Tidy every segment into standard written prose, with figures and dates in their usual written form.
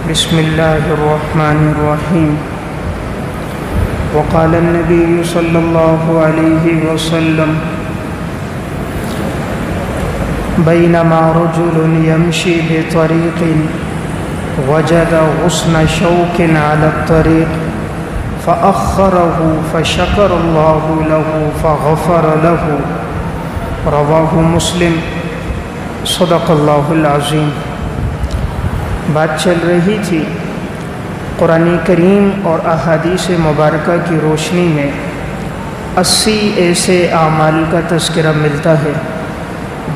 بسم الله الرحمن الرحيم. وقال النبي صلى الله عليه وسلم: بينما رجل يمشي بطريق وجد غصن شوك على الطريق فأخره فشكر الله له فغفر له. رواه مسلم. صدق اللہ العظیم. بات چل رہی تھی قرآن کریم اور احادیث مبارکہ کی روشنی میں 80 ایسے اعمال کا تذکرہ ملتا ہے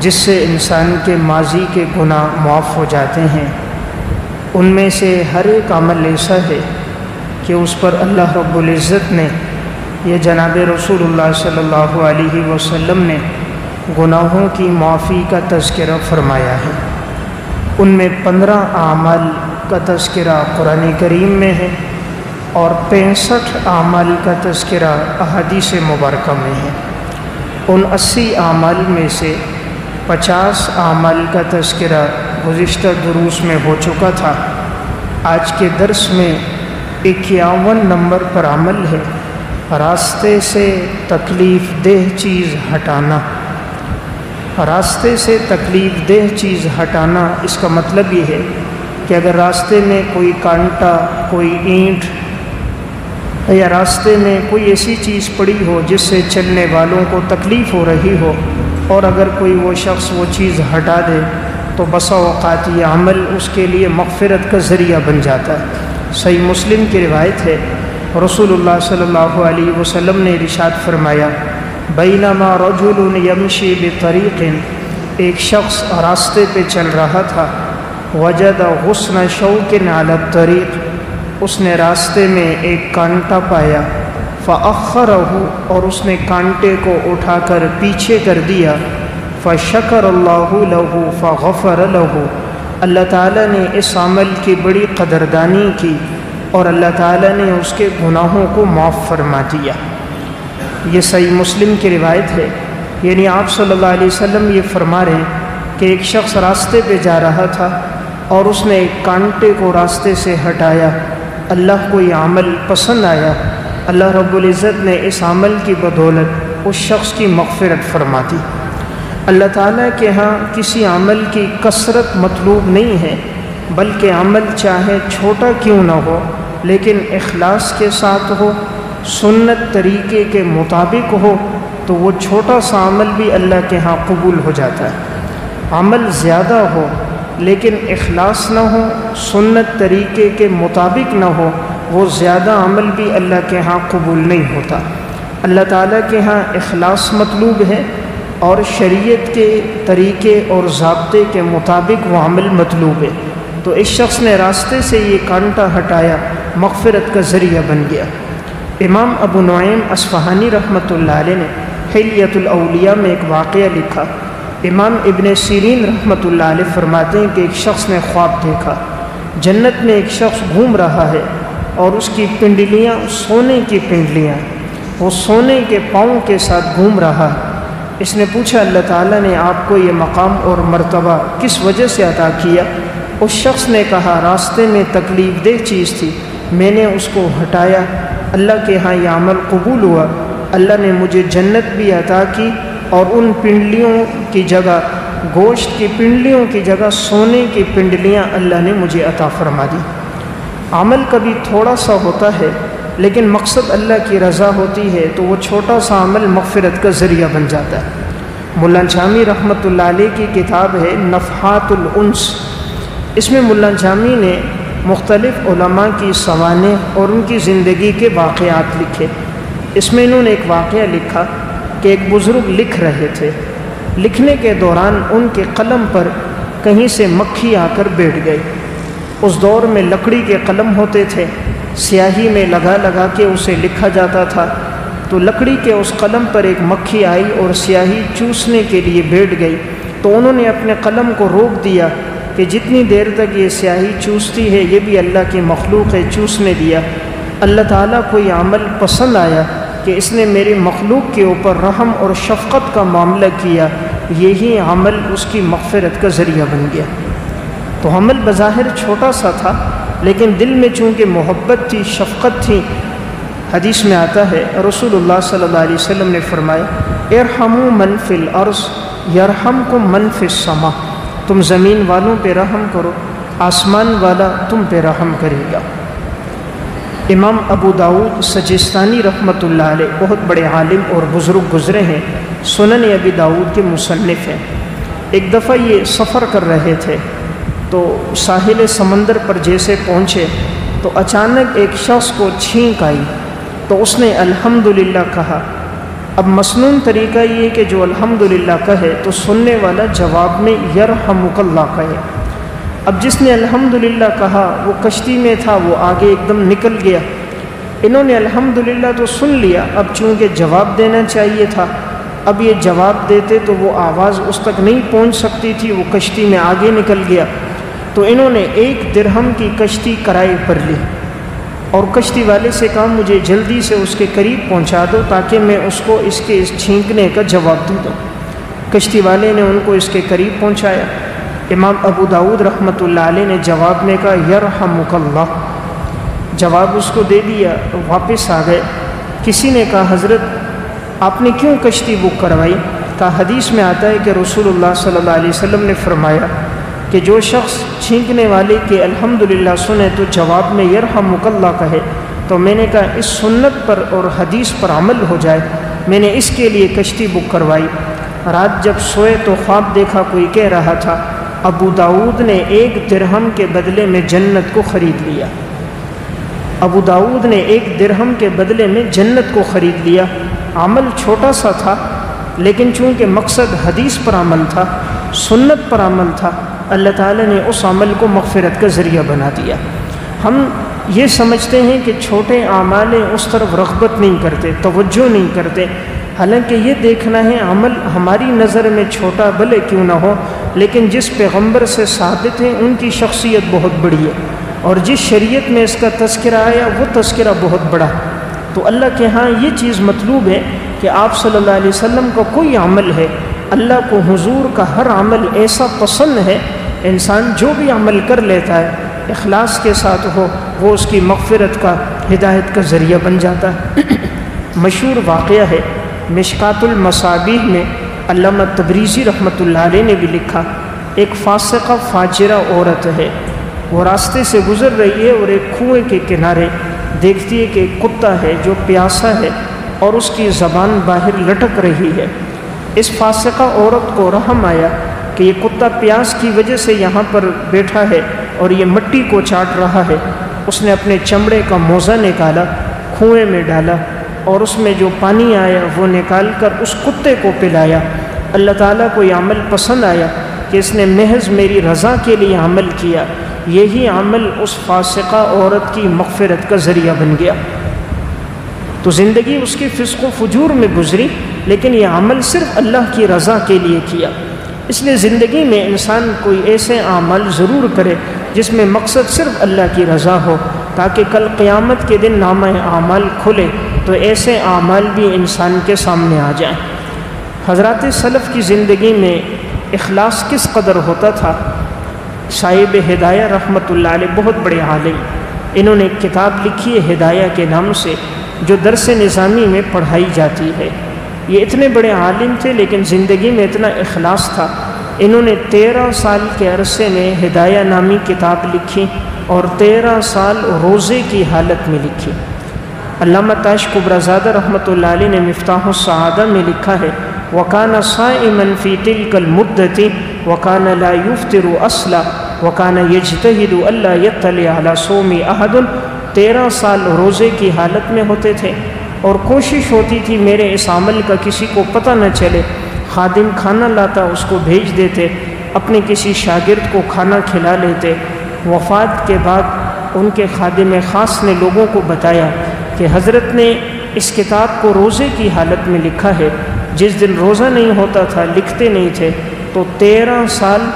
جس سے انسان کے ماضی کے گناہ معاف ہو جاتے ہیں. ان میں سے ہر ایک عمل ایسا ہے کہ اس پر اللہ رب العزت نے یہ جناب رسول اللہ صلی اللہ علیہ وسلم نے گناہوں کی معافی کا تذکرہ فرمایا ہے. ان میں 15 اعمال کا تذکرہ قرآن کریم میں ہے اور 65 اعمال کا تذکرہ احادیث مبارکہ میں ہے. ان 80 اعمال میں سے 50 اعمال کا تذکرہ گزشتہ دروس میں ہو چکا تھا. آج کے درس میں 51 نمبر پر عمل ہے راستے سے تکلیف دہ چیز ہٹانا. راستے سے تکلیف دہ چیز ہٹانا، اس کا مطلب یہ ہے کہ اگر راستے میں کوئی کانٹا، کوئی اینٹ یا راستے میں کوئی ایسی چیز پڑی ہو جس سے چلنے والوں کو تکلیف ہو رہی ہو اور اگر کوئی وہ شخص وہ چیز ہٹا دے تو بسا اوقات یہ عمل اس کے لیے مغفرت کا ذریعہ بن جاتا ہے. صحیح مسلم کی روایت ہے، رسول اللہ صلی اللہ علیہ وسلم نے ارشاد فرمایا: بینما رجل یمشی بطریق، ایک شخص راستے پہ چل رہا تھا، وجد غصن شوک علی الطریق، اس نے راستے میں ایک کانٹا پایا، فأخرہ، اور اس نے کانٹے کو اٹھا کر پیچھے کر دیا، فشکر اللہ لہ فغفر لہ، اللہ تعالیٰ نے اس عمل کی بڑی قدردانی کی اور اللہ تعالیٰ نے اس کے گناہوں کو معاف فرما دیا. یہ صحیح مسلم کی روایت ہے. یعنی آپ صلی اللہ علیہ وسلم یہ فرما رہے ہیں کہ ایک شخص راستے پہ جا رہا تھا اور اس نے ایک کانٹے کو راستے سے ہٹایا. اللہ کو یہ عمل پسند آیا. اللہ رب العزت نے اس عمل کی بدولت اس شخص کی مغفرت فرما دی. اللہ تعالیٰ کے ہاں کسی عمل کی کثرت مطلوب نہیں ہے، بلکہ عمل چاہے چھوٹا کیوں نہ ہو لیکن اخلاص کے ساتھ ہو، سنت طریقے کے مطابق ہو، تو وہ چھوٹا سا عمل بھی اللہ کے ہاں قبول ہو جاتا ہے. عمل زیادہ ہو لیکن اخلاص نہ ہو، سنت طریقے کے مطابق نہ ہو، وہ زیادہ عمل بھی اللہ کے ہاں قبول نہیں ہوتا. اللہ تعالیٰ کے ہاں اخلاص مطلوب ہے اور شریعت کے طریقے اور ضابطے کے مطابق وہ عمل مطلوب ہے. تو اس شخص نے راستے سے یہ کانٹا ہٹایا، مغفرت کا ذریعہ بن گیا. امام ابو نعیم اصفہانی رحمۃ اللہ علیہ نے حلیۃ الاولیاء میں ایک واقعہ لکھا. امام ابن سیرین رحمۃ اللہ علیہ فرماتے ہیں کہ ایک شخص نے خواب دیکھا، جنت میں ایک شخص گھوم رہا ہے اور اس کی پنڈلیاں سونے کی پنڈلیاں، وہ سونے کے پاؤں کے ساتھ گھوم رہا ہے. اس نے پوچھا اللہ تعالیٰ نے آپ کو یہ مقام اور مرتبہ کس وجہ سے عطا کیا؟ اس شخص نے کہا راستے میں تکلیف دہ چیز تھی، میں نے اس کو ہٹایا، اللہ کے ہاں یہ عمل قبول ہوا، اللہ نے مجھے جنت بھی عطا کی اور ان پنڈلیوں کی جگہ، گوشت کی پنڈلیوں کی جگہ سونے کی پنڈلیاں اللہ نے مجھے عطا فرما دی. عمل کبھی تھوڑا سا ہوتا ہے لیکن مقصد اللہ کی رضا ہوتی ہے تو وہ چھوٹا سا عمل مغفرت کا ذریعہ بن جاتا ہے. مولانا جامی رحمۃ اللہ علیہ کی کتاب ہے نفحات الانس. اس میں مولانا جامی نے مختلف علماء کی سوانح اور ان کی زندگی کے واقعات لکھے. اس میں انہوں نے ایک واقعہ لکھا کہ ایک بزرگ لکھ رہے تھے، لکھنے کے دوران ان کے قلم پر کہیں سے مکھی آ کر بیٹھ گئی. اس دور میں لکڑی کے قلم ہوتے تھے، سیاہی میں لگا لگا کے اسے لکھا جاتا تھا. تو لکڑی کے اس قلم پر ایک مکھی آئی اور سیاہی چوسنے کے لیے بیٹھ گئی. تو انہوں نے اپنے قلم کو روک دیا کہ جتنی دیر تک یہ سیاہی چوستی ہے یہ بھی اللہ کی مخلوق ہے، چوسنے دیا. اللہ تعالیٰ کو یہ عمل پسند آیا کہ اس نے میری مخلوق کے اوپر رحم اور شفقت کا معاملہ کیا، یہی عمل اس کی مغفرت کا ذریعہ بن گیا. تو عمل بظاہر چھوٹا سا تھا لیکن دل میں چونکہ محبت تھی، شفقت تھی۔ حدیث میں آتا ہے رسول اللہ صلی اللہ علیہ وسلم نے فرمایا ارحموا من فی الارض یرحمکم من فی السماء، تم زمین والوں پہ رحم کرو، آسمان والا تم پہ رحم کرے گا۔ امام ابو داؤد سجستانی رحمۃ اللہ علیہ بہت بڑے عالم اور بزرگ گزرے ہیں، سنن ابی داؤد کے مصنف ہیں۔ ایک دفعہ یہ سفر کر رہے تھے تو ساحل سمندر پر جیسے پہنچے تو اچانک ایک شخص کو چھینک آئی تو اس نے الحمدللہ کہا۔ اب مسنون طریقہ یہ کہ جو الحمدللہ کہے تو سننے والا جواب میں یرحمک اللہ کہے۔ اب جس نے الحمدللہ کہا وہ کشتی میں تھا، وہ آگے ایک دم نکل گیا۔ انہوں نے الحمدللہ تو سن لیا، اب چونکہ جواب دینا چاہیے تھا، اب یہ جواب دیتے تو وہ آواز اس تک نہیں پہنچ سکتی تھی، وہ کشتی میں آگے نکل گیا۔ تو انہوں نے 1 درہم کی کشتی کرائے پر لی اور کشتی والے سے کہا مجھے جلدی سے اس کے قریب پہنچا دو تاکہ میں اس کو اس کے چھینکنے کا جواب دے دوں۔ کشتی والے نے ان کو اس کے قریب پہنچایا۔ امام ابو داؤد رحمۃ اللہ علیہ نے جواب میں کہا یرحمک اللہ، جواب اس کو دے دیا، واپس آ گئے۔ کسی نے کہا حضرت آپ نے کیوں کشتی بک کروائی؟ کہا حدیث میں آتا ہے کہ رسول اللہ صلی اللہ علیہ وسلم نے فرمایا کہ جو شخص چھینکنے والے کے الحمدللہ سنے تو جواب میں یرحمک اللہ کہے، تو میں نے کہا اس سنت پر اور حدیث پر عمل ہو جائے، میں نے اس کے لیے کشتی بک کروائی۔ رات جب سوئے تو خواب دیکھا، کوئی کہہ رہا تھا ابو داؤد نے 1 درہم کے بدلے میں جنت کو خرید لیا۔ ابو داؤد نے 1 درہم کے بدلے میں جنت کو خرید لیا۔ عمل چھوٹا سا تھا لیکن چونکہ مقصد حدیث پر عمل تھا، سنت پر عمل تھا، اللہ تعالیٰ نے اس عمل کو مغفرت کا ذریعہ بنا دیا۔ ہم یہ سمجھتے ہیں کہ چھوٹے اعمال اس طرف رغبت نہیں کرتے، توجہ نہیں کرتے، حالانکہ یہ دیکھنا ہے عمل ہماری نظر میں چھوٹا بھلے کیوں نہ ہو، لیکن جس پیغمبر سے ثابت ہے ان کی شخصیت بہت بڑی ہے، اور جس شریعت میں اس کا تذکرہ آیا وہ تذکرہ بہت بڑا۔ تو اللہ کے ہاں یہ چیز مطلوب ہے کہ آپ صلی اللہ علیہ وسلم کا کوئی عمل ہے، اللہ کو حضور کا ہر عمل ایسا پسند ہے، انسان جو بھی عمل کر لیتا ہے اخلاص کے ساتھ ہو وہ اس کی مغفرت کا، ہدایت کا ذریعہ بن جاتا ہے۔ مشہور واقعہ ہے، مشکات المصابیح میں علامہ تبریزی رحمۃ اللہ علیہ نے بھی لکھا، ایک فاسقہ فاجرہ عورت ہے، وہ راستے سے گزر رہی ہے اور ایک کنویں کے کنارے دیکھتی ہے کہ ایک کتا ہے جو پیاسا ہے اور اس کی زبان باہر لٹک رہی ہے۔ اس فاسقہ عورت کو رحم آیا کہ یہ کتا پیاس کی وجہ سے یہاں پر بیٹھا ہے اور یہ مٹی کو چاٹ رہا ہے۔ اس نے اپنے چمڑے کا موزہ نکالا، کنویں میں ڈالا اور اس میں جو پانی آیا وہ نکال کر اس کتے کو پلایا۔ اللہ تعالیٰ کو یہ عمل پسند آیا کہ اس نے محض میری رضا کے لیے عمل کیا، یہی عمل اس فاسقہ عورت کی مغفرت کا ذریعہ بن گیا۔ تو زندگی اس کی فسق و فجور میں گزری لیکن یہ عمل صرف اللہ کی رضا کے لیے کیا۔ اس لیے زندگی میں انسان کوئی ایسے اعمال ضرور کرے جس میں مقصد صرف اللہ کی رضا ہو، تاکہ کل قیامت کے دن نامہ اعمال کھلے تو ایسے اعمال بھی انسان کے سامنے آ جائیں۔ حضرات سلف کی زندگی میں اخلاص کس قدر ہوتا تھا۔ صاحب ہدایہ رحمۃ اللہ علیہ بہت بڑے عالم، انہوں نے ایک کتاب لکھی ہے ہدایہ کے نام سے، جو درس نظامی میں پڑھائی جاتی ہے۔ یہ اتنے بڑے عالم تھے لیکن زندگی میں اتنا اخلاص تھا، انہوں نے 13 سال کے عرصے میں ہدایہ نامی کتاب لکھی اور 13 سال روزے کی حالت میں لکھی۔ علامہ تاش کبرزادہ رحمۃ اللہ علیہ نے مفتاح السعادہ میں لکھا ہے وَكَانَ صَائِمًا فِي تِلْكَ الْمُدَّةِ وَكَانَ لَا يُفْطِرُ أَصْلًا وَكَانَ يَجْتَهِدُ أَلَّا يَطَّلِعَ عَلَى صَوْمِ أَحَدٌ۔ 13 سال روزے کی حالت میں ہوتے تھے اور کوشش ہوتی تھی میرے اس عمل کا کسی کو پتہ نہ چلے۔ خادم کھانا لاتا اس کو بھیج دیتے، اپنے کسی شاگرد کو کھانا کھلا لیتے۔ وفات کے بعد ان کے خادم خاص نے لوگوں کو بتایا کہ حضرت نے اس کتاب کو روزے کی حالت میں لکھا ہے، جس دن روزہ نہیں ہوتا تھا لکھتے نہیں تھے، تو 13 سال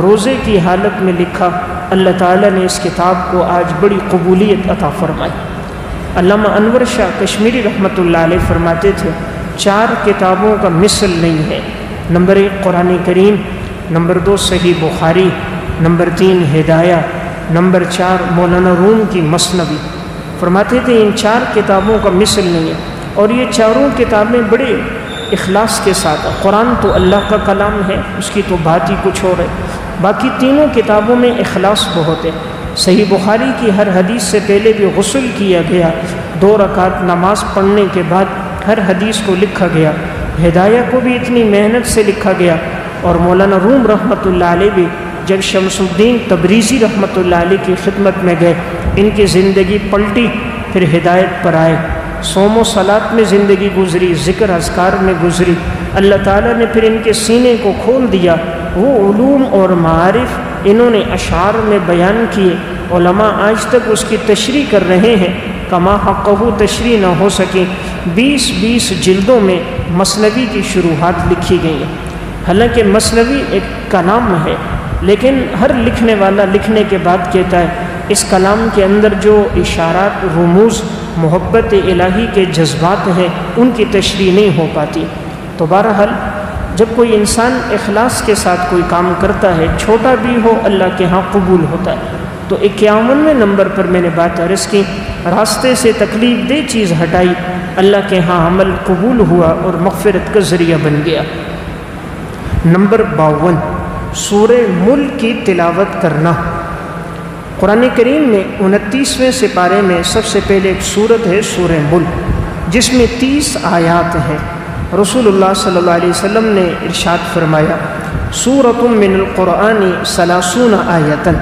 روزے کی حالت میں لکھا۔ اللہ تعالیٰ نے اس کتاب کو آج بڑی قبولیت عطا فرمائی۔ علامہ انور شاہ کشمیری رحمۃ اللہ علیہ فرماتے تھے 4 کتابوں کا مثل نہیں ہے۔ نمبر 1 قرآن کریم، نمبر 2 صحیح بخاری، نمبر 3 ہدایہ، نمبر 4 مولانا روم کی مثنوی، فرماتے تھے ان 4 کتابوں کا مثل نہیں ہے، اور یہ چاروں کتابیں بڑے اخلاص کے ساتھ، قرآن تو اللہ کا کلام ہے، اس کی تو بات ہی کچھ اور ہے، باقی تینوں کتابوں میں اخلاص بہت ہے۔ صحیح بخاری کی ہر حدیث سے پہلے بھی غسل کیا گیا، 2 رکعت نماز پڑھنے کے بعد ہر حدیث کو لکھا گیا، ہدایہ کو بھی اتنی محنت سے لکھا گیا۔ اور مولانا روم رحمۃ اللہ علیہ بھی جب شمس الدین تبریزی رحمۃ اللہ علیہ کی خدمت میں گئے، ان کی زندگی پلٹی، پھر ہدایت پر آئے، صوم و صلات میں زندگی گزری، ذکر اذکار میں گزری، اللہ تعالیٰ نے پھر ان کے سینے کو کھول دیا، وہ علوم اور معارف انہوں نے اشعار میں بیان کیے، علماء آج تک اس کی تشریح کر رہے ہیں، کما حقہ تشریح نہ ہو سکے۔ 20 جلدوں میں مثنوی کی شروحات لکھی گئی ہیں۔ حالانکہ مثنوی ایک کلام ہے، لیکن ہر لکھنے والا لکھنے کے بعد کہتا ہے اس کلام کے اندر جو اشارات، رموز، محبت الہی کے جذبات ہیں ان کی تشریح نہیں ہو پاتی۔ تو بہرحال جب کوئی انسان اخلاص کے ساتھ کوئی کام کرتا ہے، چھوٹا بھی ہو اللہ کے ہاں قبول ہوتا ہے۔ تو 51ویں نمبر پر میں نے بات عرض کی، راستے سے تکلیف دہ چیز ہٹائی، اللہ کے ہاں عمل قبول ہوا اور مغفرت کا ذریعہ بن گیا۔ نمبر 52 سورہ ملک کی تلاوت کرنا۔ قرآن کریم میں 29ویں سپارے میں سب سے پہلے ایک سورت ہے سورہ ملک، جس میں 30 آیات ہیں۔ رسول اللہ صلی اللہ علیہ وسلم نے ارشاد فرمایا سورۃ من القرآن 30 آیتاً،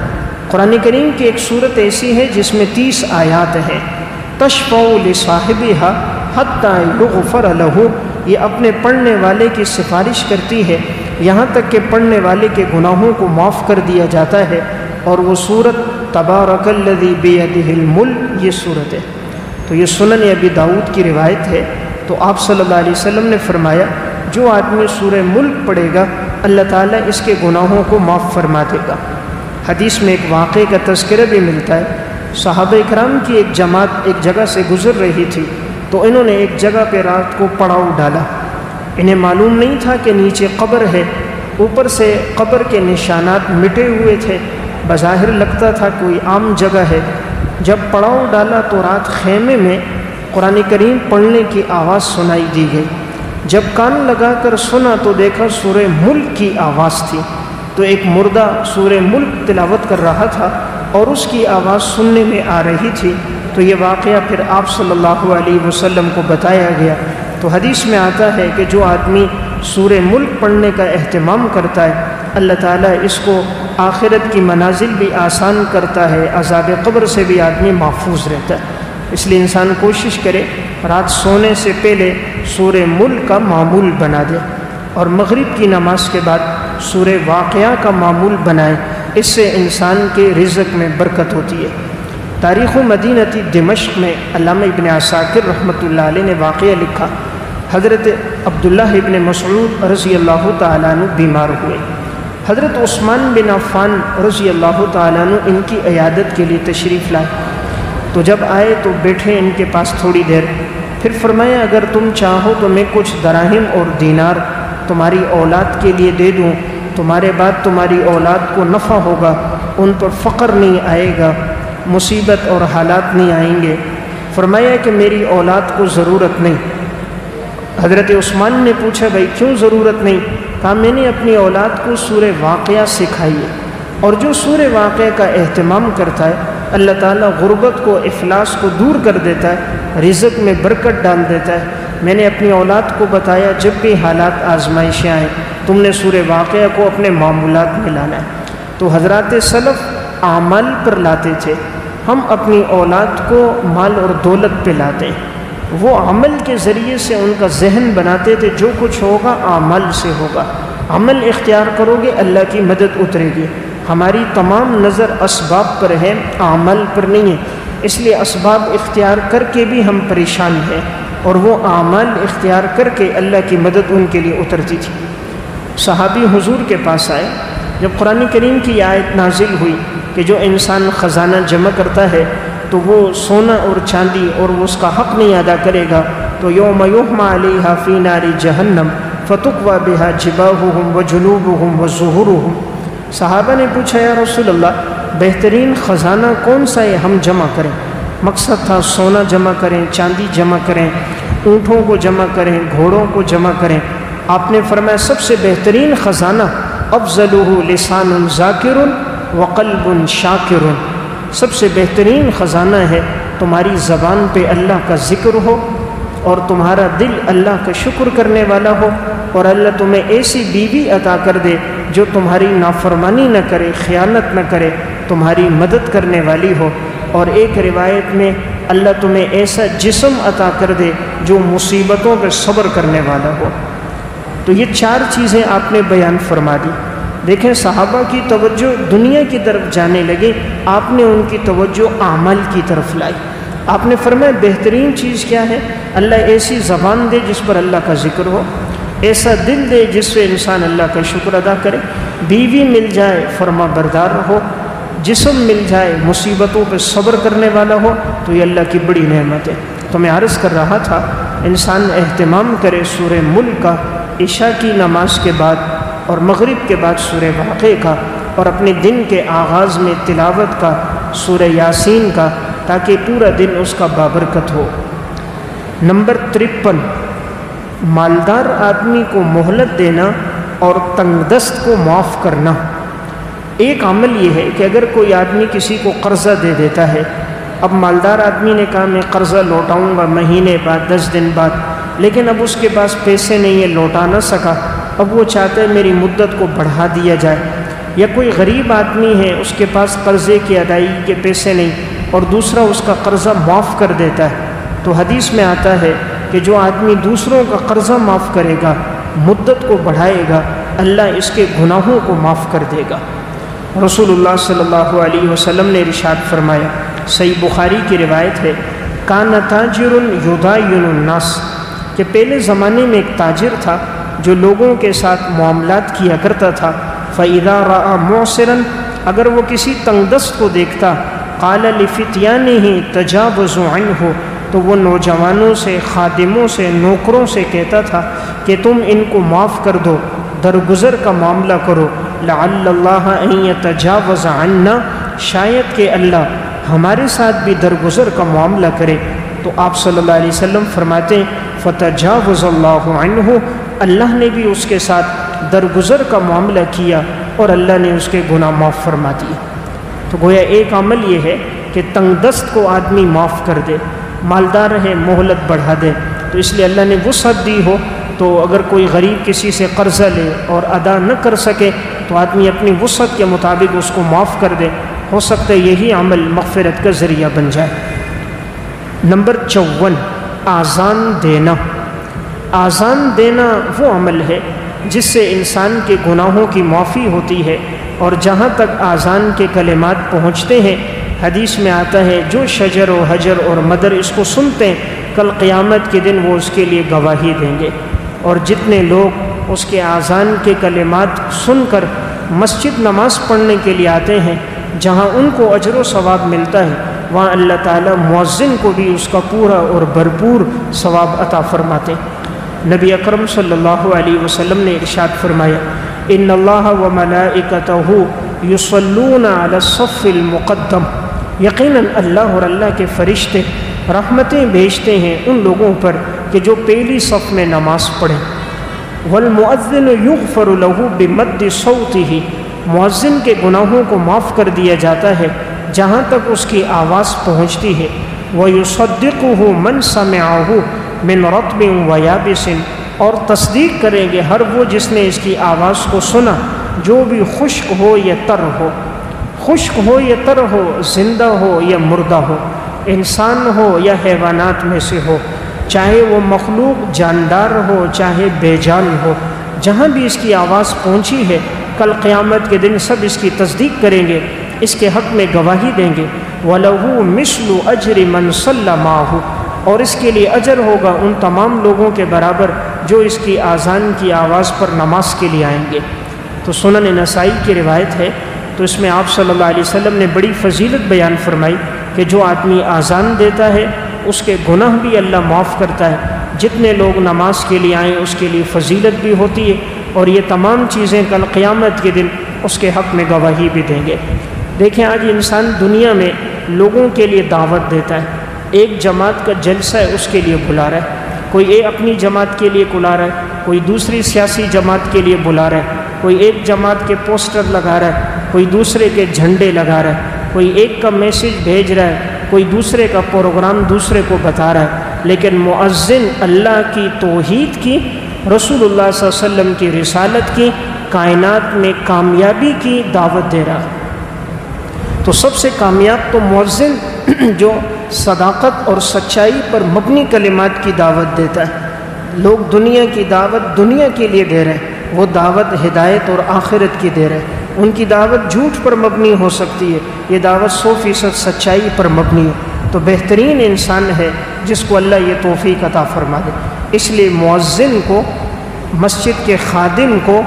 قرآن کریم کی ایک سورت ایسی ہے جس میں 30 آیات ہیں، تشفع لصاحبها حتی یغفر لہ، یہ اپنے پڑھنے والے کی سفارش کرتی ہے یہاں تک کہ پڑھنے والے کے گناہوں کو معاف کر دیا جاتا ہے۔ اور وہ سورت تبارک الذی بیدہ الملک، یہ سورت ہے۔ تو یہ سنن ابی داؤد کی روایت ہے۔ تو آپ صلی اللہ علیہ وسلم نے فرمایا جو آدمی سورہ ملک پڑھے گا اللہ تعالیٰ اس کے گناہوں کو معاف فرما دے گا۔ حدیث میں ایک واقعے کا تذکرہ بھی ملتا ہے، صحابہ اکرام کی ایک جماعت ایک جگہ سے گزر رہی تھی، تو انہوں نے ایک جگہ پہ رات کو پڑاؤ ڈالا۔ انہیں معلوم نہیں تھا کہ نیچے قبر ہے، اوپر سے قبر کے نشانات مٹے ہوئے تھے، بظاہر لگتا تھا کوئی عام جگہ ہے۔ جب پڑاؤ ڈالا تو رات خیمے میں قرآن کریم پڑھنے کی آواز سنائی دی گئی۔ جب کان لگا کر سنا تو دیکھا سورہ ملک کی آواز تھی، تو ایک مردہ سورہ ملک تلاوت کر رہا تھا اور اس کی آواز سننے میں آ رہی تھی۔ تو یہ واقعہ پھر آپ صلی اللہ علیہ وسلم کو بتایا گیا۔ تو حدیث میں آتا ہے کہ جو آدمی سورہ ملک پڑھنے کا اہتمام کرتا ہے اللہ تعالیٰ اس کو آخرت کی منازل بھی آسان کرتا ہے، عذاب قبر سے بھی آدمی محفوظ رہتا ہے۔ اس لیے انسان کوشش کرے رات سونے سے پہلے سورہ ملک کا معمول بنا دے، اور مغرب کی نماز کے بعد سورہ واقعہ کا معمول بنائے، اس سے انسان کے رزق میں برکت ہوتی ہے۔ تاریخ مدینہ دمشق میں علامہ ابن عساکر رحمۃ اللہ علیہ نے واقعہ لکھا، حضرت عبداللہ ابن مسعود رضی اللہ تعالیٰ عنہ بیمار ہوئے، حضرت عثمان بن عفان رضی اللہ تعالیٰ عنہ ان کی عیادت کے لیے تشریف لائے۔ تو جب آئے تو بیٹھے ان کے پاس تھوڑی دیر، پھر فرمایا اگر تم چاہو تو میں کچھ دراہم اور دینار تمہاری اولاد کے لیے دے دوں، تمہارے بعد تمہاری اولاد کو نفع ہوگا، ان پر فقر نہیں آئے گا، مصیبت اور حالات نہیں آئیں گے۔ فرمایا کہ میری اولاد کو ضرورت نہیں۔ حضرت عثمان نے پوچھا بھائی کیوں ضرورت نہیں؟ کہا میں نے اپنی اولاد کو سورہ واقعہ سکھائی ہے، اور جو سورہ واقعہ کا اہتمام کرتا ہے اللہ تعالیٰ غربت کو، افلاس کو دور کر دیتا ہے، رزق میں برکت ڈال دیتا ہے۔ میں نے اپنی اولاد کو بتایا جب بھی حالات آزمائشیں آئیں تم نے سورہ واقعہ کو اپنے معمولات میں لانا ہے۔ تو حضرات سلف اعمال پر لاتے تھے، ہم اپنی اولاد کو مال اور دولت پہ لاتے ہیں، وہ عمل کے ذریعے سے ان کا ذہن بناتے تھے جو کچھ ہوگا اعمال سے ہوگا، عمل اختیار کرو گے اللہ کی مدد اترے گی۔ ہماری تمام نظر اسباب پر ہے، اعمال پر نہیں ہے، اس لیے اسباب اختیار کر کے بھی ہم پریشان ہیں، اور وہ اعمال اختیار کر کے اللہ کی مدد ان کے لیے اترتی تھی۔ صحابی حضور کے پاس آئے جب قرآن کریم کی آیت نازل ہوئی کہ جو انسان خزانہ جمع کرتا ہے تو وہ سونا اور چاندی اور وہ اس کا حق نہیں ادا کرے گا تو یوم یحمى علیہا فی نار جہنم فتقوی بہا جباہہم وجنوبہم وظہورہم۔ صحابہ نے پوچھا یا رسول اللہ بہترین خزانہ کون سا ہے ہم جمع کریں. مقصد تھا سونا جمع کریں، چاندی جمع کریں، اونٹوں کو جمع کریں، گھوڑوں کو جمع کریں. آپ نے فرمایا سب سے بہترین خزانہ افضلہ لسان ذاکر وقلب شاکر، سب سے بہترین خزانہ ہے تمہاری زبان پہ اللہ کا ذکر ہو اور تمہارا دل اللہ کا شکر کرنے والا ہو، اور اللہ تمہیں ایسی بیوی عطا کر دے جو تمہاری نافرمانی نہ کرے، خیانت نہ کرے، تمہاری مدد کرنے والی ہو. اور ایک روایت میں اللہ تمہیں ایسا جسم عطا کر دے جو مصیبتوں پہ صبر کرنے والا ہو. تو یہ 4 چیزیں آپ نے بیان فرما دی. دیکھیں صحابہ کی توجہ دنیا کی طرف جانے لگے، آپ نے ان کی توجہ اعمال کی طرف لائی. آپ نے فرمایا بہترین چیز کیا ہے؟ اللہ ایسی زبان دے جس پر اللہ کا ذکر ہو، ایسا دل دے جس سے انسان اللہ کا شکر ادا کرے، بیوی مل جائے فرما بردار ہو، جسم مل جائے مصیبتوں پہ صبر کرنے والا ہو. تو یہ اللہ کی بڑی نعمت ہے. تو میں عرض کر رہا تھا انسان اہتمام کرے سورہ ملک کا عشاء کی نماز کے بعد اور مغرب کے بعد سورہ واقعہ کا، اور اپنے دن کے آغاز میں تلاوت کا سورہ یاسین کا، تاکہ پورا دن اس کا بابرکت ہو. نمبر 53، مالدار آدمی کو مہلت دینا اور تنگ دست کو معاف کرنا. ایک عمل یہ ہے کہ اگر کوئی آدمی کسی کو قرضہ دے دیتا ہے، اب مالدار آدمی نے کہا میں قرضہ لوٹاؤں گا مہینے بعد 10 دن بعد، لیکن اب اس کے پاس پیسے نہیں ہے، لوٹا نہ سکا، اب وہ چاہتا ہے میری مدت کو بڑھا دیا جائے. یا کوئی غریب آدمی ہے اس کے پاس قرضے کی ادائیگی کے پیسے نہیں اور دوسرا اس کا قرضہ معاف کر دیتا ہے. تو حدیث میں آتا ہے کہ جو آدمی دوسروں کا قرضہ معاف کرے گا، مدت کو بڑھائے گا، اللہ اس کے گناہوں کو معاف کر دے گا. رسول اللہ صلی اللہ علیہ وسلم نے ارشاد فرمایا، صحیح بخاری کی روایت ہے، کان تاجر یداین الناس، کہ پہلے زمانے میں ایک تاجر تھا جو لوگوں کے ساتھ معاملات کیا کرتا تھا. فَإِذَا رَأَى مُعْسِرًا، اگر وہ کسی تنگ دست کو دیکھتا، قال لِفِتْيَانِهِ تَجَاوَزُوا عَنْهُ، تو وہ نوجوانوں سے، خادموں سے، نوکروں سے کہتا تھا کہ تم ان کو معاف کر دو، درگزر کا معاملہ کرو. لعل اللہ ان یتجاوز عنا، شاید کہ اللہ ہمارے ساتھ بھی درگزر کا معاملہ کرے. تو آپ صلی اللہ علیہ وسلم فرماتے ہیں فتجاوز اللہ عنہ، اللہ نے بھی اس کے ساتھ درگزر کا معاملہ کیا اور اللہ نے اس کے گناہ معاف فرما دیے. تو گویا ایک عمل یہ ہے کہ تنگ دست کو آدمی معاف کر دے، مالدار ہے مہلت بڑھا دے. تو اس لیے اللہ نے وسعت دی ہو تو اگر کوئی غریب کسی سے قرضہ لے اور ادا نہ کر سکے تو آدمی اپنی وسعت کے مطابق اس کو معاف کر دے. ہو سکتا ہے یہی عمل مغفرت کا ذریعہ بن جائے. نمبر 54، آذان دینا. آذان دینا وہ عمل ہے جس سے انسان کے گناہوں کی معافی ہوتی ہے، اور جہاں تک آذان کے کلمات پہنچتے ہیں حدیث میں آتا ہے جو شجر و حجر اور مدر اس کو سنتے ہیں کل قیامت کے دن وہ اس کے لیے گواہی دیں گے. اور جتنے لوگ اس کے آذان کے کلمات سن کر مسجد نماز پڑھنے کے لیے آتے ہیں، جہاں ان کو اجر و ثواب ملتا ہے، وہاں اللہ تعالیٰ مؤذن کو بھی اس کا پورا اور بھرپور ثواب عطا فرماتے. نبی اکرم صلی اللہ علیہ وسلم نے ارشاد فرمایا، ان اللہ وملائکتہ یصلون علی الصف المقدم، یقیناً اللہ اور اللہ کے فرشتے رحمتیں بھیجتے ہیں ان لوگوں پر کہ جو پہلی صف میں نماز پڑھیں. والمؤذن یغفر له بمد صوتہ، مؤذن کے گناہوں کو معاف کر دیا جاتا ہے جہاں تک اس کی آواز پہنچتی ہے. وَيُصَدِّقُهُ مَنْ سَمِعَهُ مِنْ رَطْبٍ وَيَابِسٍ، اور تصدیق کریں گے ہر وہ جس نے اس کی آواز کو سنا، جو بھی خشک ہو یا تر ہو، خشک ہو یا تر ہو، زندہ ہو یا مردہ ہو، انسان ہو یا حیوانات میں سے ہو، چاہے وہ مخلوق جاندار ہو چاہے بے جان ہو، جہاں بھی اس کی آواز پہنچی ہے کل قیامت کے دن سب اس کی تصدیق کریں گے، اس کے حق میں گواہی دیں گے. وَلَهُ مِثْلُ أَجْرِ مَنْ صَلَّى مَعَهُ، اور اس کے لیے اجر ہوگا ان تمام لوگوں کے برابر جو اس کی آذان کی آواز پر نماز کے لیے آئیں گے. تو سنن نسائی کی روایت ہے، تو اس میں آپ صلی اللہ علیہ وسلم نے بڑی فضیلت بیان فرمائی کہ جو آدمی آذان دیتا ہے اس کے گناہ بھی اللہ معاف کرتا ہے، جتنے لوگ نماز کے لیے آئیں اس کے لیے فضیلت بھی ہوتی ہے، اور یہ تمام چیزیں کل قیامت کے دن اس کے حق میں گواہی بھی دیں گے. دیکھیں آج انسان دنیا میں لوگوں کے لیے دعوت دیتا ہے، ایک جماعت کا جلسہ ہے اس کے لیے بلا رہا ہے، کوئی ایک اپنی جماعت کے لیے بلا رہا ہے، کوئی دوسری سیاسی جماعت کے لیے بلا رہا ہے، کوئی ایک جماعت کے پوسٹر لگا رہا ہے، کوئی دوسرے کے جھنڈے لگا رہا ہے، کوئی ایک کا میسج بھیج رہا ہے، کوئی دوسرے کا پروگرام دوسرے کو بتا رہا ہے، لیکن مؤذن اللہ کی توحید کی، رسول اللہ صلی اللہ علیہ وسلم کی رسالت کی، کائنات میں کامیابی کی دعوت دے رہا ہے۔ تو سب سے کامیاب تو مؤذن جو صداقت اور سچائی پر مبنی کلمات کی دعوت دیتا ہے۔ لوگ دنیا کی دعوت دنیا کے لیے دے رہے ہیں، وہ دعوت ہدایت اور آخرت کی دے رہے ہیں۔ ان کی دعوت جھوٹ پر مبنی ہو سکتی ہے، یہ دعوت 100% سچائی پر مبنی ہے۔ تو بہترین انسان ہے جس کو اللہ یہ توفیق عطا فرما دے۔ اس لیے مؤذن کو، مسجد کے خادم کو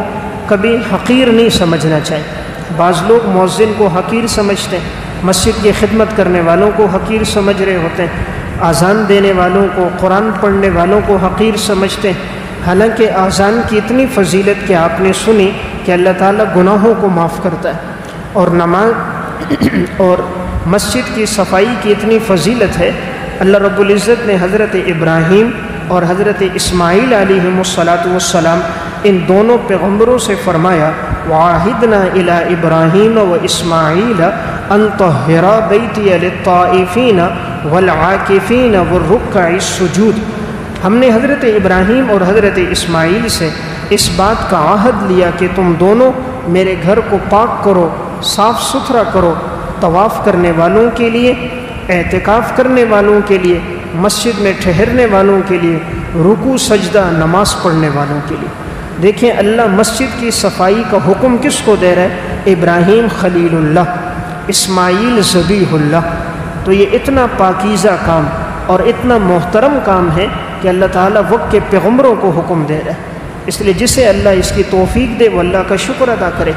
کبھی حقیر نہیں سمجھنا چاہیے۔ بعض لوگ مؤذن کو حقیر سمجھتے ہیں، مسجد کی خدمت کرنے والوں کو حقیر سمجھ رہے ہوتے ہیں، اذان دینے والوں کو، قرآن پڑھنے والوں کو حقیر سمجھتے ہیں، حالانکہ اذان کی اتنی فضیلت کہ آپ نے سنی کہ اللہ تعالیٰ گناہوں کو معاف کرتا ہے، اور نماز اور مسجد کی صفائی کی اتنی فضیلت ہے۔ اللہ رب العزت نے حضرت ابراہیم اور حضرت اسماعیل علیہم السلام ان دونوں پیغمبروں سے فرمایا وَعَاهِدْنَا إِلَىٰ إِبْرَاهِيمَ وَإِسْمَاعِيلَ أَن طَهِّرَا بَيْتِيَ لِلطَّائِفِينَ وَالْعَاكِفِينَ وَالرُّكَّعِ السُّجُودِ۔ ہم نے حضرت ابراہیم اور حضرت اسماعیل سے اس بات کا عہد لیا کہ تم دونوں میرے گھر کو پاک کرو، صاف ستھرا کرو، طواف کرنے والوں کے لیے، اعتکاف کرنے والوں کے لیے، مسجد میں ٹھہرنے والوں کے لیے، رکوع سجدہ نماز پڑھنے والوں کے لیے۔ دیکھیں اللہ مسجد کی صفائی کا حکم کس کو دے رہا ہے؟ ابراہیم خلیل اللہ، اسماعیل ذبیح اللہ۔ تو یہ اتنا پاکیزہ کام اور اتنا محترم کام ہے کہ اللہ تعالیٰ وقت کے پیغمبروں کو حکم دے رہا ہے۔ اس لیے جسے اللہ اس کی توفیق دے وہ اللہ کا شکر ادا کرے۔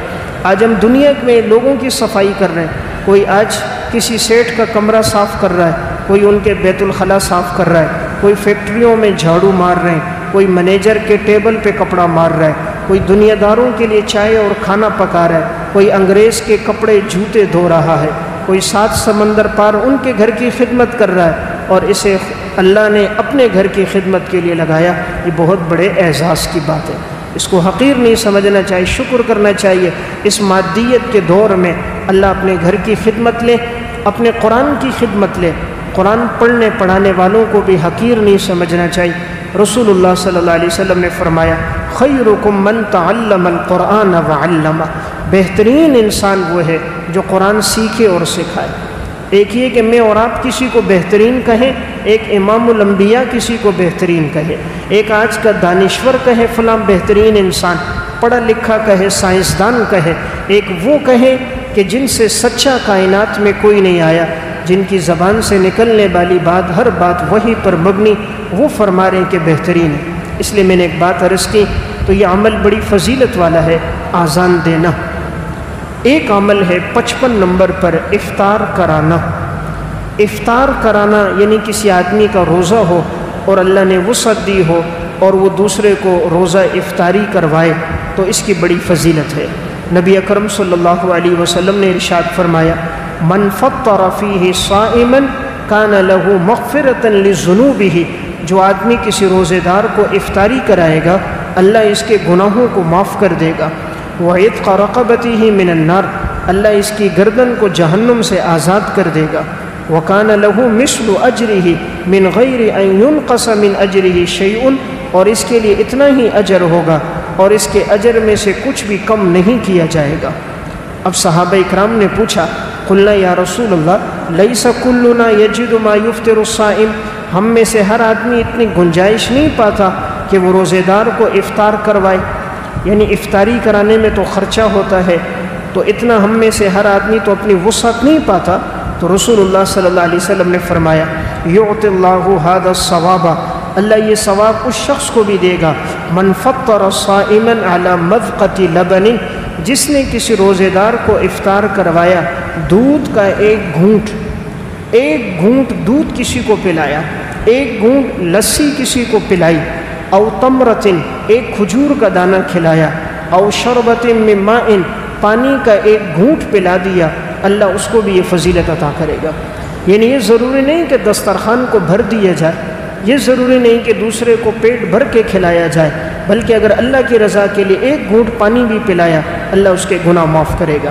آج ہم دنیا میں لوگوں کی صفائی کر رہے ہیں، کوئی آج کسی سیٹ کا کمرہ صاف کر رہا ہے، کوئی ان کے بیت الخلاء صاف کر رہا ہے، کوئی فیکٹریوں میں جھاڑو مار رہے ہیں، کوئی مینیجر کے ٹیبل پہ کپڑا مار رہا ہے، کوئی دنیا داروں کے لیے چائے اور کھانا پکا رہا ہے، کوئی انگریز کے کپڑے جوتے دھو رہا ہے، کوئی 7 سمندر پار ان کے گھر کی خدمت کر رہا ہے، اور اسے اللہ نے اپنے گھر کی خدمت کے لیے لگایا۔ یہ بہت بڑے اعزاز کی بات ہے، اس کو حقیر نہیں سمجھنا چاہیے، شکر کرنا چاہیے۔ اس مادیت کے دور میں اللہ اپنے گھر کی خدمت لے، اپنے قرآن کی خدمت لے، قرآن پڑھنے پڑھانے والوں کو بھی حقیر نہیں سمجھنا چاہیے۔ رسول اللہ صلی اللہ علیہ وسلم نے فرمایا خیرکم من تعلم القرآن وعلمہ، بہترین انسان وہ ہے جو قرآن سیکھے اور سکھائے۔ ایک یہ کہ میں اور آپ کسی کو بہترین کہیں، ایک امام الانبیاء کسی کو بہترین کہے، ایک آج کا دانشور کہے فلاں بہترین انسان، پڑھا لکھا کہے، سائنسدان کہے، ایک وہ کہے کہ جن سے سچا کائنات میں کوئی نہیں آیا، جن کی زبان سے نکلنے والی بات ہر بات وحی پر مبنی، وہ فرما رہے ہیں کہ بہترین ہے۔ اس لیے میں نے ایک بات عرض کی، تو یہ عمل بڑی فضیلت والا ہے، آذان دینا۔ ایک عمل ہے 55 نمبر پر افطار کرانا۔ افطار کرانا یعنی کسی آدمی کا روزہ ہو اور اللہ نے وسعت دی ہو اور وہ دوسرے کو روزہ افطاری کروائے تو اس کی بڑی فضیلت ہے۔ نبی اکرم صلی اللہ علیہ وسلم نے ارشاد فرمایا من فطر فیہ صائما کان لہ مغفرۃ لذنوبہ، جو آدمی کسی روزے دار کو افطاری کرائے گا اللہ اس کے گناہوں کو معاف کر دے گا۔ وعتق رقبتہ من النار، اللہ اس کی گردن کو جہنم سے آزاد کر دے گا۔ وکان لہ مثل اجرہ من غیر ان ینقص من اجرہ شیء، اور اس کے لیے اتنا ہی اجر ہوگا اور اس کے اجر میں سے کچھ بھی کم نہیں کیا جائے گا۔ اب صحابہ اکرام نے پوچھا قلنا یا رسول اللہ لیس کلنا یجد ما یفطر الصائم، ہم میں سے ہر آدمی اتنی گنجائش نہیں پاتا کہ وہ روزے دار کو افطار کروائے، یعنی افطاری کرانے میں تو خرچہ ہوتا ہے، تو اتنا ہم میں سے ہر آدمی تو اپنی وسعت نہیں پاتا۔ تو رسول اللہ صلی اللہ علیہ وسلم نے فرمایا یعطی اللہ ھذا الثواب، اللہ یہ ثواب اس شخص کو بھی دے گا من فطر صائما علی مذقۃ لبن، جس نے کسی روزے دار کو افطار کروایا دودھ کا ایک گھونٹ دودھ کسی کو پلایا، ایک گھونٹ لسی کسی کو پلائی، او تمرتن ایک کھجور کا دانہ کھلایا، او شربت من ماء پانی کا ایک گھونٹ پلا دیا، اللہ اس کو بھی یہ فضیلت عطا کرے گا۔ یعنی یہ ضروری نہیں کہ دسترخوان کو بھر دیا جائے، یہ ضروری نہیں کہ دوسرے کو پیٹ بھر کے کھلایا جائے، بلکہ اگر اللہ کی رضا کے لیے ایک گھونٹ پانی بھی پلایا، اللہ اس کے گناہ معاف کرے گا۔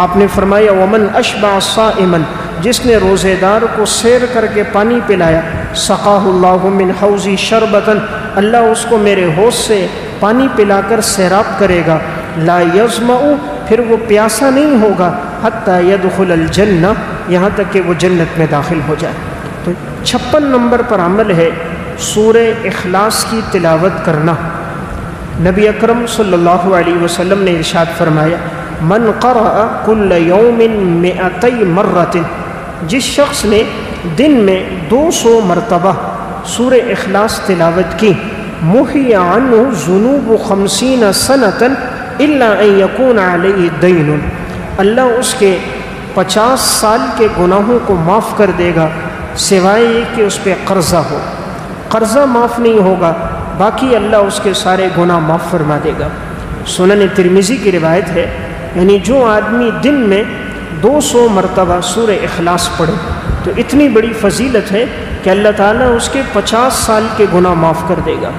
آپ نے فرمایا ومن اشبع صائما، جس نے روزے دار کو سیر کر کے پانی پلایا، سقاہ اللہ من حوضی شربتن، اللہ اس کو میرے حوض سے پانی پلا کر سیراب کرے گا، لا یظمأ، پھر وہ پیاسا نہیں ہوگا، حتی یدخل الجنہ، یہاں تک کہ وہ جنت میں داخل ہو جائے۔ تو 56 نمبر پر عمل ہے سورہ اخلاص کی تلاوت کرنا۔ نبی اکرم صلی اللہ علیہ وسلم نے ارشاد فرمایا من قرأ کل یوم 200 مرۃ، جس شخص نے دن میں 200 مرتبہ سورہ اخلاص تلاوت کی، محی عنہ ذنوب 50 سنۃ الا ان یکون علیہ دین، اللہ اس کے 50 سال کے گناہوں کو معاف کر دے گا سوائے یہ کہ اس پہ قرضہ ہو۔ قرضہ معاف نہیں ہوگا، باقی اللہ اس کے سارے گناہ معاف فرما دے گا۔ سنن ترمذی کی روایت ہے، یعنی جو آدمی دن میں 200 مرتبہ سورہ اخلاص پڑھے تو اتنی بڑی فضیلت ہے کہ اللہ تعالیٰ اس کے 50 سال کے گناہ معاف کر دے گا۔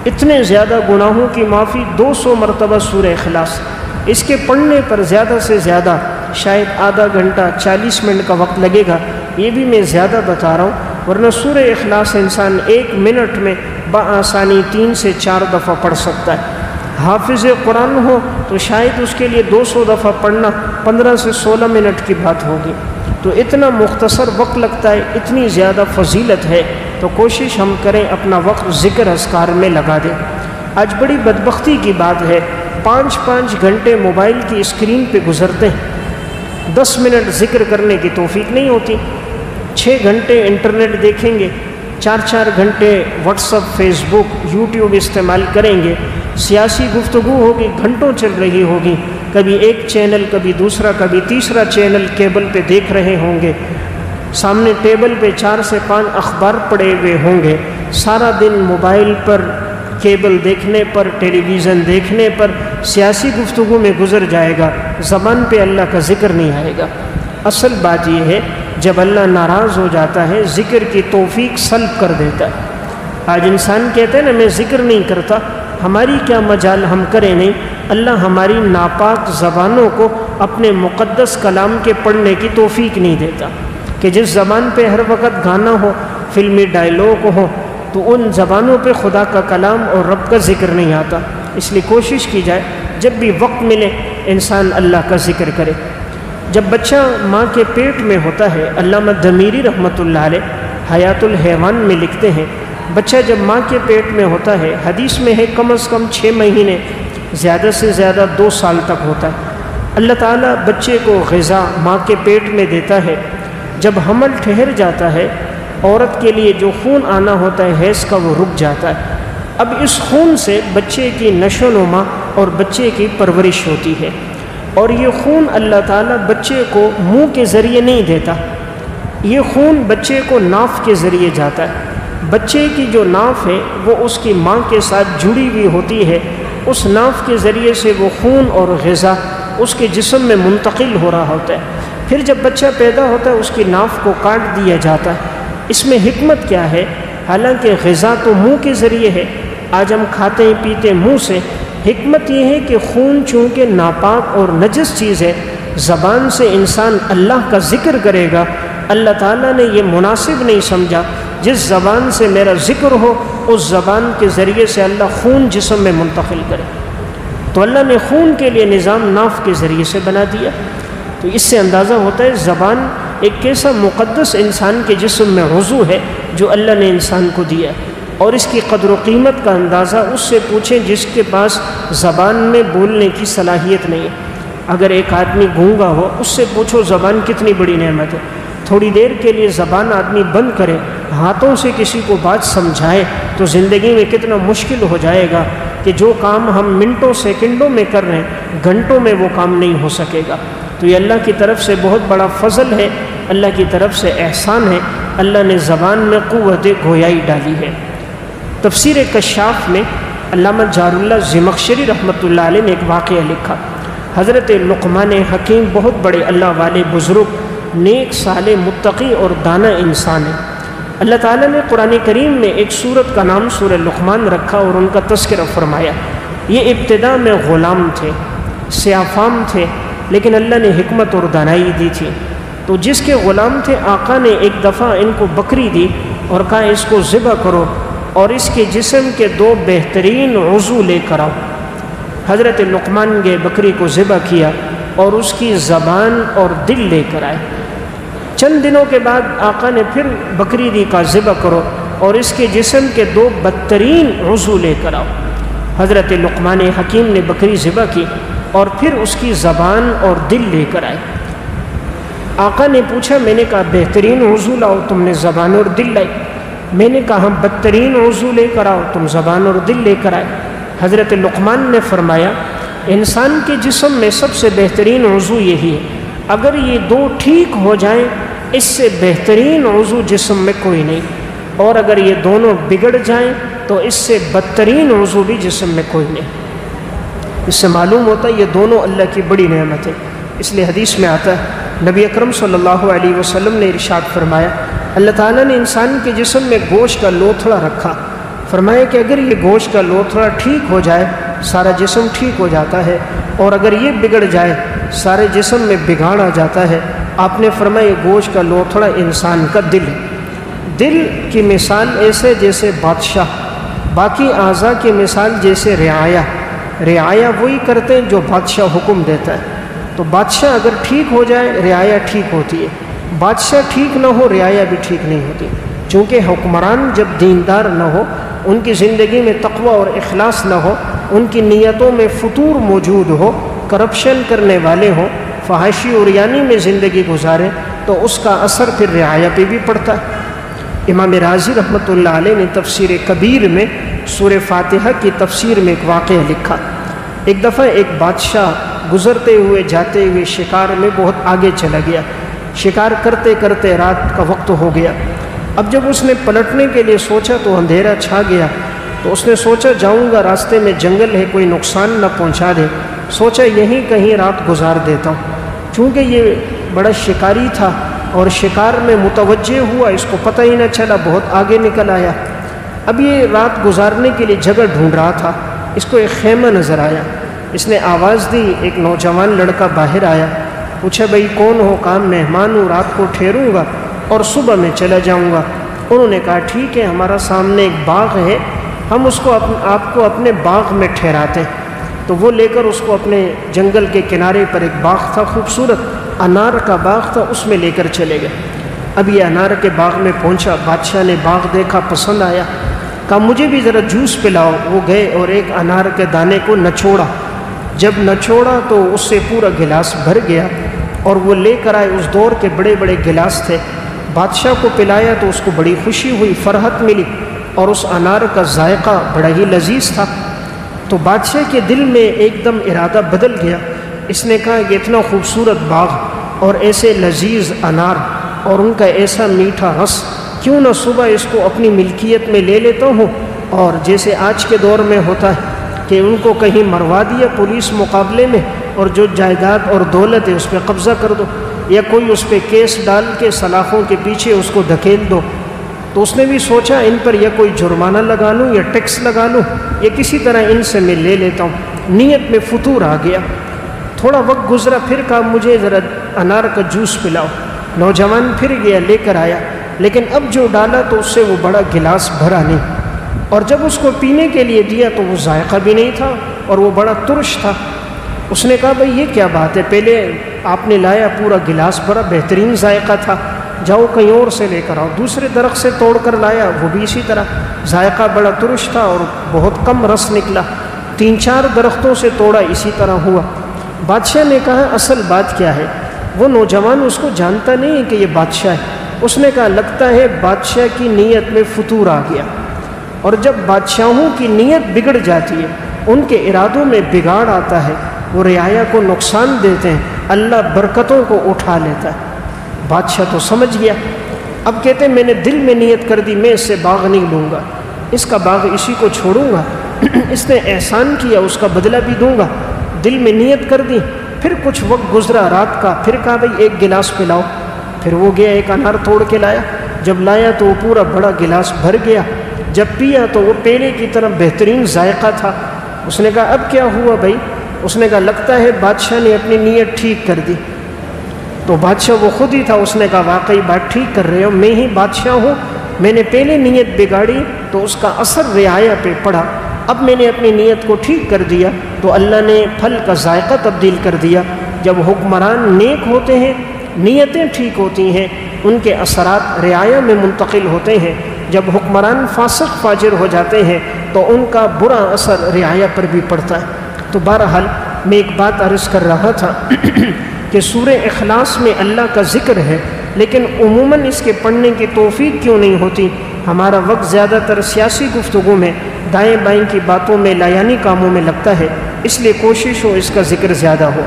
اتنے زیادہ گناہوں کی معافی 200 مرتبہ سورہ اخلاص، اس کے پڑھنے پر زیادہ سے زیادہ شاید آدھا گھنٹہ 40 منٹ کا وقت لگے گا، یہ بھی میں زیادہ بتا رہا ہوں، ورنہ سورہ اخلاص انسان 1 منٹ میں بآسانی 3 سے 4 دفعہ پڑھ سکتا ہے۔ حافظ قرآن ہو تو شاید اس کے لیے 200 دفعہ پڑھنا 15 سے 16 منٹ کی بات ہوگی۔ تو اتنا مختصر وقت لگتا ہے، اتنی زیادہ فضیلت ہے، تو کوشش ہم کریں اپنا وقت ذکر اذکار میں لگا دیں۔ آج بڑی بدبختی کی بات ہے، 5 گھنٹے موبائل کی اسکرین پہ گزرتے ہیں، 10 منٹ ذکر کرنے کی توفیق نہیں ہوتی۔ 6 گھنٹے انٹرنیٹ دیکھیں گے، 4 گھنٹے واٹس ایپ، فیس بک، یوٹیوب استعمال کریں گے، سیاسی گفتگو ہوگی، گھنٹوں چل رہی ہوگی، کبھی ایک چینل، کبھی دوسرا، کبھی تیسرا چینل کیبل پہ دیکھ رہے ہوں گے، سامنے ٹیبل پہ 4 سے 5 اخبار پڑے ہوئے ہوں گے، سارا دن موبائل پر، کیبل دیکھنے پر، ٹیلی ویژن دیکھنے پر، سیاسی گفتگو میں گزر جائے گا، زبان پہ اللہ کا ذکر نہیں آئے گا۔ اصل بات یہ ہے جب اللہ ناراض ہو جاتا ہے ذکر کی توفیق سلب کر دیتا ہے۔ آج انسان کہتا ہے نا میں ذکر نہیں کرتا، ہماری کیا مجال، ہم کریں نہیں، اللہ ہماری ناپاک زبانوں کو اپنے مقدس کلام کے پڑھنے کی توفیق نہیں دیتا، کہ جس زبان پہ ہر وقت گانا ہو، فلمی ڈائلاگ ہو، تو ان زبانوں پہ خدا کا کلام اور رب کا ذکر نہیں آتا۔ اس لیے کوشش کی جائے جب بھی وقت ملے انسان اللہ کا ذکر کرے۔ جب بچہ ماں کے پیٹ میں ہوتا ہے، علامہ دمیری رحمۃ اللہ علیہ حیات الحیوان میں لکھتے ہیں، بچہ جب ماں کے پیٹ میں ہوتا ہے، حدیث میں ہے کم از کم 6 مہینے، زیادہ سے زیادہ 2 سال تک ہوتا ہے، اللہ تعالیٰ بچے کو غذا ماں کے پیٹ میں دیتا ہے۔ جب حمل ٹھہر جاتا ہے، عورت کے لیے جو خون آنا ہوتا ہے حیض کا، وہ رک جاتا ہے۔ اب اس خون سے بچے کی نشو و نما اور بچے کی پرورش ہوتی ہے، اور یہ خون اللہ تعالیٰ بچے کو منہ کے ذریعے نہیں دیتا، یہ خون بچے کو ناف کے ذریعے جاتا ہے۔ بچے کی جو ناف ہے وہ اس کی ماں کے ساتھ جڑی ہوئی ہوتی ہے، اس ناف کے ذریعے سے وہ خون اور غذا اس کے جسم میں منتقل ہو رہا ہوتا ہے۔ پھر جب بچہ پیدا ہوتا ہے اس کی ناف کو کاٹ دیا جاتا ہے۔ اس میں حکمت کیا ہے؟ حالانکہ غذا تو منہ کے ذریعے ہے، آج ہم کھاتے ہیں پیتے منہ سے، حکمت یہ ہے کہ خون چونکہ ناپاک اور نجس چیز ہے، زبان سے انسان اللہ کا ذکر کرے گا، اللہ تعالیٰ نے یہ مناسب نہیں سمجھا جس زبان سے میرا ذکر ہو اس زبان کے ذریعے سے اللہ خون جسم میں منتقل کرے، تو اللہ نے خون کے لیے نظام ناف کے ذریعے سے بنا دیا۔ تو اس سے اندازہ ہوتا ہے زبان ایک ایسا مقدس انسان کے جسم میں عضو ہے جو اللہ نے انسان کو دیا، اور اس کی قدر و قیمت کا اندازہ اس سے پوچھیں جس کے پاس زبان میں بولنے کی صلاحیت نہیں ہے۔ اگر ایک آدمی گونگا ہو، اس سے پوچھو زبان کتنی بڑی نعمت ہے، تھوڑی دیر کے لیے زبان آدمی بند کرے، ہاتھوں سے کسی کو بات سمجھائے تو زندگی میں کتنا مشکل ہو جائے گا کہ جو کام ہم منٹوں سیکنڈوں میں کر رہے ہیں گھنٹوں میں وہ کام نہیں ہو سکے گا۔ تو یہ اللہ کی طرف سے بہت بڑا فضل ہے، اللہ کی طرف سے احسان ہے، اللہ نے زبان میں قوت گویائی ڈالی ہے۔ تفسیر کشاف میں علامہ جار اللہ زمخشری رحمۃ اللہ علیہ نے ایک واقعہ لکھا۔ حضرت لقمان حکیم بہت بڑے اللہ والے بزرگ، نیک صالح متقی اور دانا انسان ہیں۔ اللہ تعالیٰ نے قرآن کریم میں ایک سورت کا نام سورہ لقمان رکھا اور ان کا تذکرہ فرمایا۔ یہ ابتدا میں غلام تھے، سیاہ فام تھے، لیکن اللہ نے حکمت اور دانائی دی تھی۔ تو جس کے غلام تھے، آقا نے ایک دفعہ ان کو بکری دی اور کہا اس کو ذبح کرو اور اس کے جسم کے 2 بہترین عضو لے کر آؤ۔ حضرت لقمان گئے، بکری کو ذبح کیا اور اس کی زبان اور دل لے کر آئے۔ چند دنوں کے بعد آقا نے پھر بکری دی کا ذبح کرو اور اس کے جسم کے 2 بدترین عضو لے کر آؤ۔ حضرت لقمان حکیم نے بکری ذبح کی اور پھر اس کی زبان اور دل لے کر آئے۔ آقا نے پوچھا، میں نے کہا بہترین عضو لاؤ، تم نے زبان اور دل لائی۔ میں نے کہا ہم بدترین عضو لے کر آؤ، تم زبان اور دل لے کر آئے۔ حضرت لقمان نے فرمایا، انسان کے جسم میں سب سے بہترین عضو یہی ہے، اگر یہ 2 ٹھیک ہو جائیں اس سے بہترین عضو جسم میں کوئی نہیں، اور اگر یہ دونوں بگڑ جائیں تو اس سے بدترین عضو بھی جسم میں کوئی نہیں۔ اس سے معلوم ہوتا ہے یہ دونوں اللہ کی بڑی نعمت ہے۔ اس لیے حدیث میں آتا ہے، نبی اکرم صلی اللہ علیہ وسلم نے ارشاد فرمایا، اللہ تعالیٰ نے انسان کے جسم میں گوشت کا لوتھڑا رکھا، فرمایا کہ اگر یہ گوشت کا لوتھڑا ٹھیک ہو جائے سارا جسم ٹھیک ہو جاتا ہے، اور اگر یہ بگڑ جائے سارے جسم میں بگاڑ آ جاتا ہے۔ آپ نے فرمایا یہ گوشت کا لوتھڑا انسان کا دل ہے۔ دل کی مثال ایسے جیسے بادشاہ، باقی اعضاء کی مثال جیسے رعایا۔ رعایا وہی کرتے ہیں جو بادشاہ حکم دیتا ہے، تو بادشاہ اگر ٹھیک ہو جائے رعایا ٹھیک ہوتی ہے، بادشاہ ٹھیک نہ ہو رعایا بھی ٹھیک نہیں ہوتی۔ چونکہ حکمران جب دیندار نہ ہو، ان کی زندگی میں تقوی اور اخلاص نہ ہو، ان کی نیتوں میں فتور موجود ہو، کرپشن کرنے والے ہوں، فحاشی اور یعنی میں زندگی گزارے، تو اس کا اثر پھر رعایا پہ بھی پڑتا ہے۔ امام رازی رحمۃ اللہ علیہ نے تفسیر کبیر میں سورہ فاتحہ کی تفسیر میں ایک واقعہ لکھا۔ ایک دفعہ ایک بادشاہ گزرتے ہوئے جاتے ہوئے شکار میں بہت آگے چلا گیا، شکار کرتے کرتے رات کا وقت ہو گیا۔ اب جب اس نے پلٹنے کے لیے سوچا تو اندھیرا چھا گیا، تو اس نے سوچا جاؤں گا، راستے میں جنگل ہے، کوئی نقصان نہ پہنچا دے، سوچا یہیں کہیں رات گزار دیتا ہوں۔ چونکہ یہ بڑا شکاری تھا اور شکار میں متوجہ ہوا، اس کو پتہ ہی نہ چلا، بہت آگے نکل آیا۔ اب یہ رات گزارنے کے لیے جگہ ڈھونڈ رہا تھا، اس کو ایک خیمہ نظر آیا، اس نے آواز دی، ایک نوجوان لڑکا باہر آیا، پوچھا بھائی کون ہو؟ کہا مہمان ہوں، رات کو ٹھہروں گا اور صبح میں چلا جاؤں گا۔ انہوں نے کہا ٹھیک ہے، ہمارا سامنے ایک باغ ہے، ہم اس کو آپ کو اپنے باغ میں ٹھہراتے ہیں۔ تو وہ لے کر اس کو اپنے جنگل کے کنارے پر ایک باغ تھا، خوبصورت انار کا باغ تھا، اس میں لے کر چلے گئے۔ اب یہ انار کے باغ میں پہنچا، بادشاہ نے باغ دیکھا، پسند آیا، کہا مجھے بھی ذرا جوس پلاؤ۔ وہ گئے اور ایک انار کے دانے کو نچوڑا، جب نچوڑا تو اس سے پورا گلاس بھر گیا، اور وہ لے کر آئے، اس دور کے بڑے بڑے گلاس تھے، بادشاہ کو پلایا تو اس کو بڑی خوشی ہوئی، فرحت ملی، اور اس انار کا ذائقہ بڑا ہی لذیذ تھا۔ تو بادشاہ کے دل میں ایک دم ارادہ بدل گیا، اس نے کہا کہ اتنا خوبصورت باغ اور ایسے لذیذ انار اور ان کا ایسا میٹھا رس، کیوں نہ صبح اس کو اپنی ملکیت میں لے لیتا ہوں، اور جیسے آج کے دور میں ہوتا ہے کہ ان کو کہیں مروا دیا پولیس مقابلے میں، اور جو جائیداد اور دولت ہے اس پہ قبضہ کر دو، یا کوئی اس پہ کیس ڈال کے سلاخوں کے پیچھے اس کو دھکیل دو۔ تو اس نے بھی سوچا ان پر یا کوئی جرمانہ لگا لوں یا ٹیکس لگا لوں، یا کسی طرح ان سے میں لے لیتا ہوں۔ نیت میں فطور آ گیا، تھوڑا وقت گزرا، پھر کہا مجھے ذرا انار کا جوس پلاؤ۔ نوجوان پھر گیا، لے کر آیا، لیکن اب جو ڈالا تو اس سے وہ بڑا گلاس بھرا نہیں، اور جب اس کو پینے کے لیے دیا تو وہ ذائقہ بھی نہیں تھا اور وہ بڑا ترش تھا۔ اس نے کہا بھئی یہ کیا بات ہے، پہلے آپ نے لایا پورا گلاس بھرا، بہترین ذائقہ تھا، جاؤ کہیں اور سے لے کر آؤ۔ دوسرے درخت سے توڑ کر لایا، وہ بھی اسی طرح، ذائقہ بڑا ترش تھا اور بہت کم رس نکلا۔ 3-4 درختوں سے توڑا، اسی طرح ہوا۔ بادشاہ نے کہا اصل بات کیا ہے؟ وہ نوجوان اس کو جانتا نہیں ہے کہ یہ بادشاہ ہے۔ اس نے کہا لگتا ہے بادشاہ کی نیت میں فطور آ گیا، اور جب بادشاہوں کی نیت بگڑ جاتی ہے، ان کے ارادوں میں بگاڑ آتا ہے، وہ رعایا کو نقصان دیتے ہیں، اللہ برکتوں کو اٹھا لیتا ہے۔ بادشاہ تو سمجھ گیا، اب کہتے ہیں میں نے دل میں نیت کر دی میں اس سے باغ نہیں لوں گا، اس کا باغ اسی کو چھوڑوں گا، اس نے احسان کیا اس کا بدلہ بھی دوں گا۔ دل میں نیت کر دی، پھر کچھ وقت گزرا رات کا، پھر کہا بھئی ایک گلاس پلاؤ، پھر وہ گیا ایک انار توڑ کے لایا، جب لایا تو وہ پورا بڑا گلاس بھر گیا، جب پیا تو وہ پہلے کی طرح بہترین ذائقہ تھا۔ اس نے کہا اب کیا ہوا بھائی؟ اس نے کہا لگتا ہے بادشاہ نے اپنی نیت ٹھیک کر دی۔ تو بادشاہ وہ خود ہی تھا، اس نے کہا واقعی بات ٹھیک کر رہے ہو، میں ہی بادشاہ ہوں، میں نے پہلے نیت بگاڑی تو اس کا اثر رعایا پہ پڑا، اب میں نے اپنی نیت کو ٹھیک کر دیا تو اللہ نے پھل کا ذائقہ تبدیل کر دیا۔ جب حکمران نیک ہوتے ہیں، نیتیں ٹھیک ہوتی ہیں، ان کے اثرات رعایا میں منتقل ہوتے ہیں۔ جب حکمران فاسق فاجر ہو جاتے ہیں تو ان کا برا اثر رعایا پر بھی پڑتا ہے۔ تو بہرحال میں ایک بات عرض کر رہا تھا کہ سورہ اخلاص میں اللہ کا ذکر ہے، لیکن عموماً اس کے پڑھنے کی توفیق کیوں نہیں ہوتی؟ ہمارا وقت زیادہ تر سیاسی گفتگو میں، دائیں بائیں کی باتوں میں، لایانی کاموں میں لگتا ہے، اس لیے کوشش ہو اس کا ذکر زیادہ ہو۔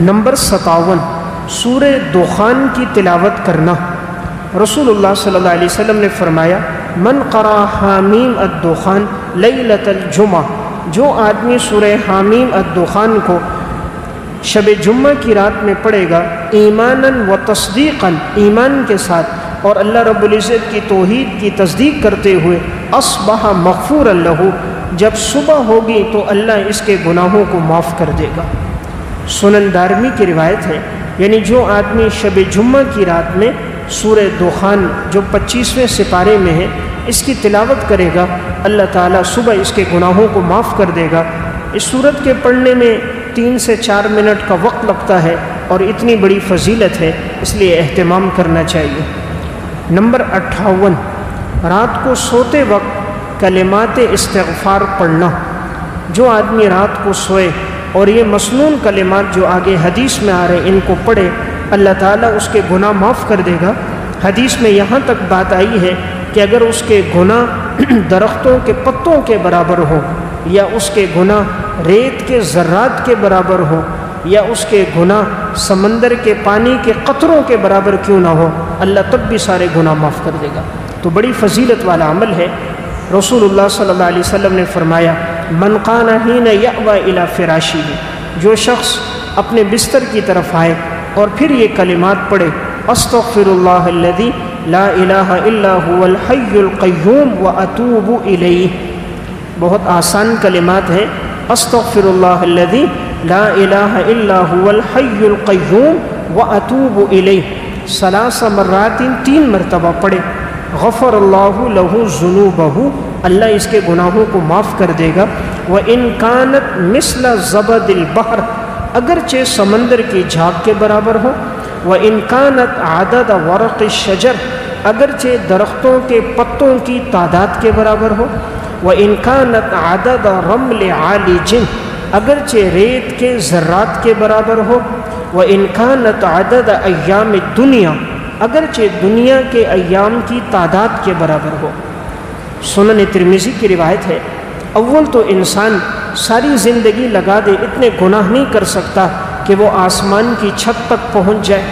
نمبر 57، سورہ دخان کی تلاوت کرنا۔ رسول اللہ صلی اللہ علیہ وسلم نے فرمایا من قرأ حامیم الدخان لیلۃ الجمعہ، جو آدمی سورہ حامیم الدخان کو شب جمعہ کی رات میں پڑھے گا، ایماناً و تصدیقاً، ایمان کے ساتھ اور اللہ رب العزت کی توحید کی تصدیق کرتے ہوئے، اصبح مغفورا لہ، جب صبح ہوگی تو اللہ اس کے گناہوں کو معاف کر دے گا۔ سنن دارمی کی روایت ہے، یعنی جو آدمی شب جمعہ کی رات میں سورہ دخان جو 25ویں سپارے میں ہے اس کی تلاوت کرے گا، اللہ تعالیٰ صبح اس کے گناہوں کو معاف کر دے گا۔ اس سورت کے پڑھنے میں 3 سے 4 منٹ کا وقت لگتا ہے اور اتنی بڑی فضیلت ہے، اس لیے اہتمام کرنا چاہیے۔ نمبر 58، رات کو سوتے وقت کلمات استغفار پڑھنا۔ جو آدمی رات کو سوئے اور یہ مسنون کلمات جو آگے حدیث میں آ رہے ان کو پڑھے، اللہ تعالیٰ اس کے گناہ معاف کر دے گا۔ حدیث میں یہاں تک بات آئی ہے کہ اگر اس کے گناہ درختوں کے پتوں کے برابر ہو، یا اس کے گناہ ریت کے ذرات کے برابر ہو، یا اس کے گناہ سمندر کے پانی کے قطروں کے برابر کیوں نہ ہو، اللہ تب بھی سارے گناہ معاف کر دے گا۔ تو بڑی فضیلت والا عمل ہے۔ رسول اللہ صلی اللہ علیہ وسلم نے فرمایا من قال حین یأوی الی فراشہ، جو شخص اپنے بستر کی طرف آئے اور پھر یہ کلمات پڑھے، استغفر اللہ الذی لا الہ الا هو الحی القیوم واتوب الیہ، بہت آسان کلمات ہیں، استغفر اللہ الذی لا الہ الا هو الحی القیوم واتوب الیہ، 3 مرات 3 مرتبہ پڑھے، غفر اللہ لہ ذنوبہ، اللہ اس کے گناہوں کو معاف کر دے گا۔ وَإِن كَانَتْ مِثْلَ زَبَدِ الْبَحْرِ، اگرچہ سمندر کی جھاگ کے برابر ہو، وَإِن كَانَتْ عَدَدَ وَرَقِ الشَّجَرِ، اگرچہ درختوں کے پتوں کی تعداد کے برابر ہو، وَإِن كَانَتْ عَدَدَ رَمْلِ عَالِجٍ، اگرچہ ریت کے ذرات کے برابر ہو، وَإِن كَانَتْ عَدَدَ أَيَّامِ الدُّنْيَا، اگرچہ دنیا کے ایام کی تعداد کے برابر ہو۔ سنن ترمذی کی روایت ہے، اول تو انسان ساری زندگی لگا دے اتنے گناہ نہیں کر سکتا کہ وہ آسمان کی چھت تک پہنچ جائے،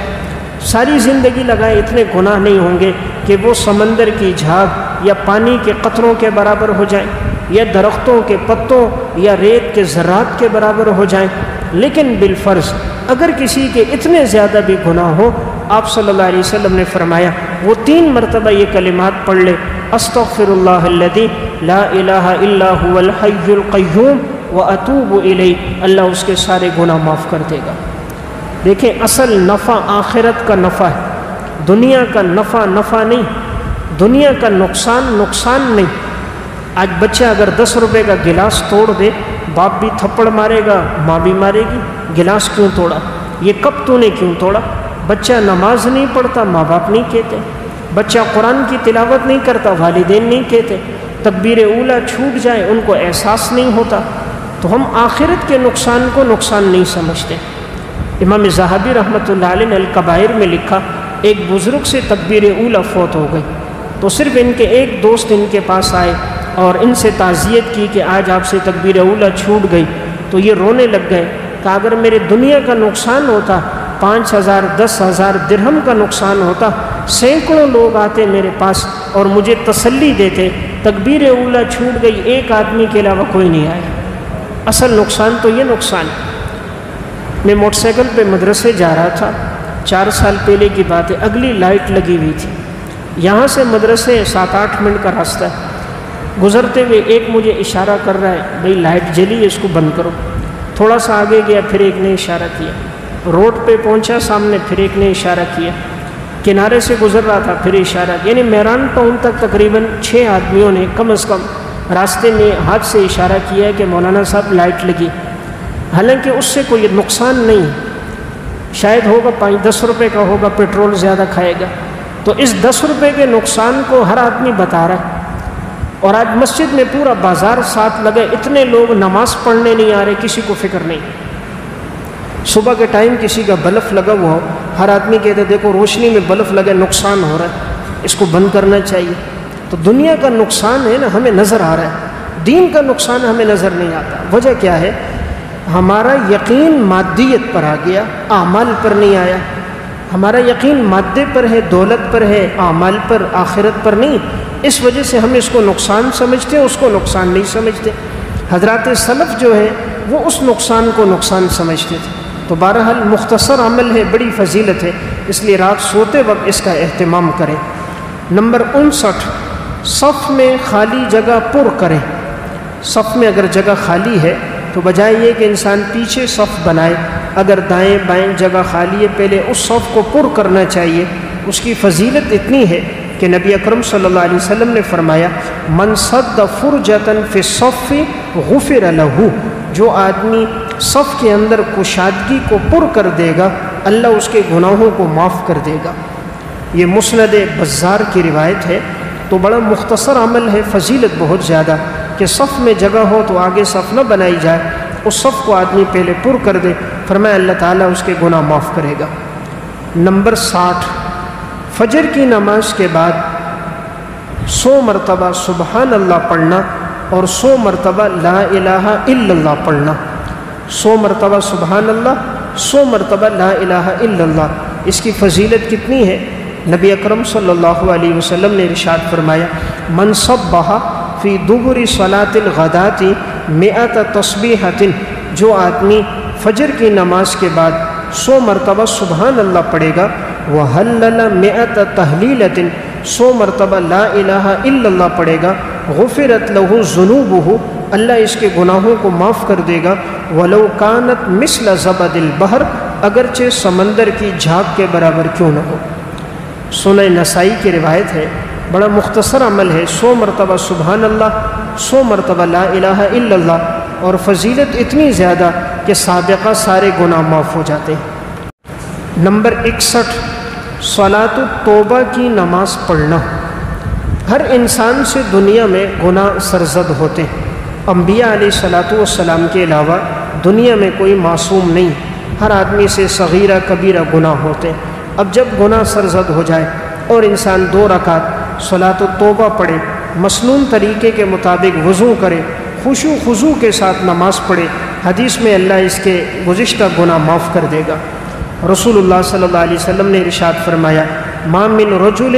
ساری زندگی لگائے اتنے گناہ نہیں ہوں گے کہ وہ سمندر کی جھاگ یا پانی کے قطروں کے برابر ہو جائیں، یا درختوں کے پتوں یا ریت کے ذرات کے برابر ہو جائیں۔ لیکن بالفرض اگر کسی کے اتنے زیادہ بھی گناہ ہو، آپ صلی اللہ علیہ وسلم نے فرمایا وہ 3 مرتبہ یہ کلمات پڑھ لے، استغفر اللہ الذی لا الہ الا هو الحی القیوم واتوب الیہ، اللہ اس کے سارے گناہ معاف کر دے گا۔ دیکھیں اصل نفع آخرت کا نفع ہے، دنیا کا نفع نفع نہیں، دنیا کا نقصان نقصان نہیں۔ آج بچہ اگر 10 روپے کا گلاس توڑ دے، باپ بھی تھپڑ مارے گا، ماں بھی مارے گی، گلاس کیوں توڑا، یہ کب تو نے کیوں توڑا؟ بچہ نماز نہیں پڑھتا، ماں باپ نہیں کہتے، بچہ قرآن کی تلاوت نہیں کرتا، والدین نہیں کہتے، تکبیر اولیٰ چھوٹ جائے ان کو احساس نہیں ہوتا، تو ہم آخرت کے نقصان کو نقصان نہیں سمجھتے۔ امام ذہبی رحمۃ اللہ علیہ نے الکبائر میں لکھا، ایک بزرگ سے تکبیر اولیٰ فوت ہو گئی، تو صرف ان کے ایک دوست ان کے پاس آئے اور ان سے تعزیت کی کہ آج آپ سے تکبیر اولیٰ چھوٹ گئی، تو یہ رونے لگ گئے کہ اگر میرے دنیا کا نقصان ہوتا، 5,000 10,000 درہم کا نقصان ہوتا، سینکڑوں لوگ آتے میرے پاس اور مجھے تسلی دیتے، تکبیر اولیٰ چھوٹ گئی، ایک آدمی کے علاوہ کوئی نہیں آیا۔ اصل نقصان تو یہ نقصان ہے۔ میں موٹر سائیکل پہ مدرسے جا رہا تھا، 4 سال پہلے کی بات ہے، اگلی لائٹ لگی ہوئی تھی، یہاں سے مدرسے 7-8 منٹ کا راستہ ہے۔ گزرتے ہوئے ایک مجھے اشارہ کر رہا ہے، بھئی لائٹ جلی ہے، اس کو بند کرو۔ تھوڑا سا آگے گیا، پھر ایک نے اشارہ کیا، روڈ پہ پہنچا سامنے، پھر ایک نے اشارہ کیا، کنارے سے گزر رہا تھا، پھر اشارہ کیا، یعنی میران ٹاؤن تک تقریباً 6 آدمیوں نے کم از کم راستے میں ہاتھ سے اشارہ کیا ہے کہ مولانا صاحب لائٹ لگی، حالانکہ اس سے کوئی نقصان نہیں، شاید ہوگا 5-10 روپے کا ہوگا، پیٹرول زیادہ کھائے گا، تو اس 10 روپے کے نقصان کو ہر آدمی بتا رہا ہے۔ اور آج مسجد میں پورا بازار ساتھ لگے، اتنے لوگ نماز پڑھنے نہیں آ رہے، کسی کو فکر نہیں۔ صبح کے ٹائم کسی کا بلف لگا ہوا ہو، ہر آدمی کہتے دیکھو روشنی میں بلف لگے، نقصان ہو رہا ہے، اس کو بند کرنا چاہیے۔ تو دنیا کا نقصان ہے نا، ہمیں نظر آ رہا ہے، دین کا نقصان ہمیں نظر نہیں آتا۔ وجہ کیا ہے؟ ہمارا یقین مادیت پر آ گیا، اعمال پر نہیں آیا۔ ہمارا یقین مادے پر ہے، دولت پر ہے، اعمال پر، آخرت پر نہیں۔ اس وجہ سے ہم اس کو نقصان سمجھتے ہیں، اس کو نقصان نہیں سمجھتے۔ حضرات سلف جو ہے وہ اس نقصان کو نقصان سمجھتے تھے۔ تو بہرحال مختصر عمل ہے، بڑی فضیلت ہے، اس لیے رات سوتے وقت اس کا اہتمام کریں۔ نمبر 59، صف میں خالی جگہ پر کریں۔ صف میں اگر جگہ خالی ہے تو بجائے یہ کہ انسان پیچھے صف بنائے، اگر دائیں بائیں جگہ خالی ہے پہلے اس صف کو پر کرنا چاہیے۔ اس کی فضیلت اتنی ہے کہ نبی اکرم صلی اللہ علیہ وسلم نے فرمایا، من صد فرجۃ فی الصف غفر لہ، جو آدمی صف کے اندر کشادگی کو پر کر دے گا اللہ اس کے گناہوں کو معاف کر دے گا۔ یہ مسند بزار کی روایت ہے۔ تو بڑا مختصر عمل ہے، فضیلت بہت زیادہ، کہ صف میں جگہ ہو تو آگے صف نہ بنائی جائے، اس صف کو آدمی پہلے پر کر دے، فرمایا اللہ تعالیٰ اس کے گناہ معاف کرے گا۔ نمبر 60، فجر کی نماز کے بعد 100 مرتبہ سبحان اللہ پڑھنا اور 100 مرتبہ لا الہ الا اللہ پڑھنا۔ 100 مرتبہ سبحان اللہ، 100 مرتبہ لا الہ الا اللہ۔ اس کی فضیلت کتنی ہے؟ نبی اکرم صلی اللہ علیہ وسلم نے ارشاد فرمایا، من صبح فی دبر صلاۃ الغداۃ 100 تسبیحۃ، جو آدمی فجر کی نماز کے بعد 100 مرتبہ سبحان اللہ پڑھے گا، وحلل 100 تحلیلۃ، 100 مرتبہ لا الہ الا اللہ پڑھے گا، غفرت لہ ذنوبہ، اللہ اس کے گناہوں کو معاف کر دے گا، ولو کانت مثل زبد البحر، اگرچہ سمندر کی جھاگ کے برابر کیوں نہ ہو۔ سنن نسائی کی روایت ہے، بڑا مختصر عمل ہے، 100 مرتبہ سبحان اللہ، 100 مرتبہ لا الہ الا اللہ، اور فضیلت اتنی زیادہ کہ سابقہ سارے گناہ معاف ہو جاتے ہیں۔ نمبر 61، صلاۃ التوبہ کی نماز پڑھنا۔ ہر انسان سے دنیا میں گناہ سرزد ہوتے ہیں، انبیاء علیہ الصلاۃ والسلام کے علاوہ دنیا میں کوئی معصوم نہیں، ہر آدمی سے صغیرہ کبیرہ گناہ ہوتے ہیں۔ اب جب گناہ سرزد ہو جائے اور انسان 2 رکعت صلاۃ التوبہ پڑھے، مسنون طریقے کے مطابق وضو کرے، خشوع خضوع کے ساتھ نماز پڑھے، حدیث میں اللہ اس کے گزشتہ گناہ معاف کر دے گا۔ رسول اللہ صلی اللہ علیہ وسلم نے ارشاد فرمایا، ما من رجل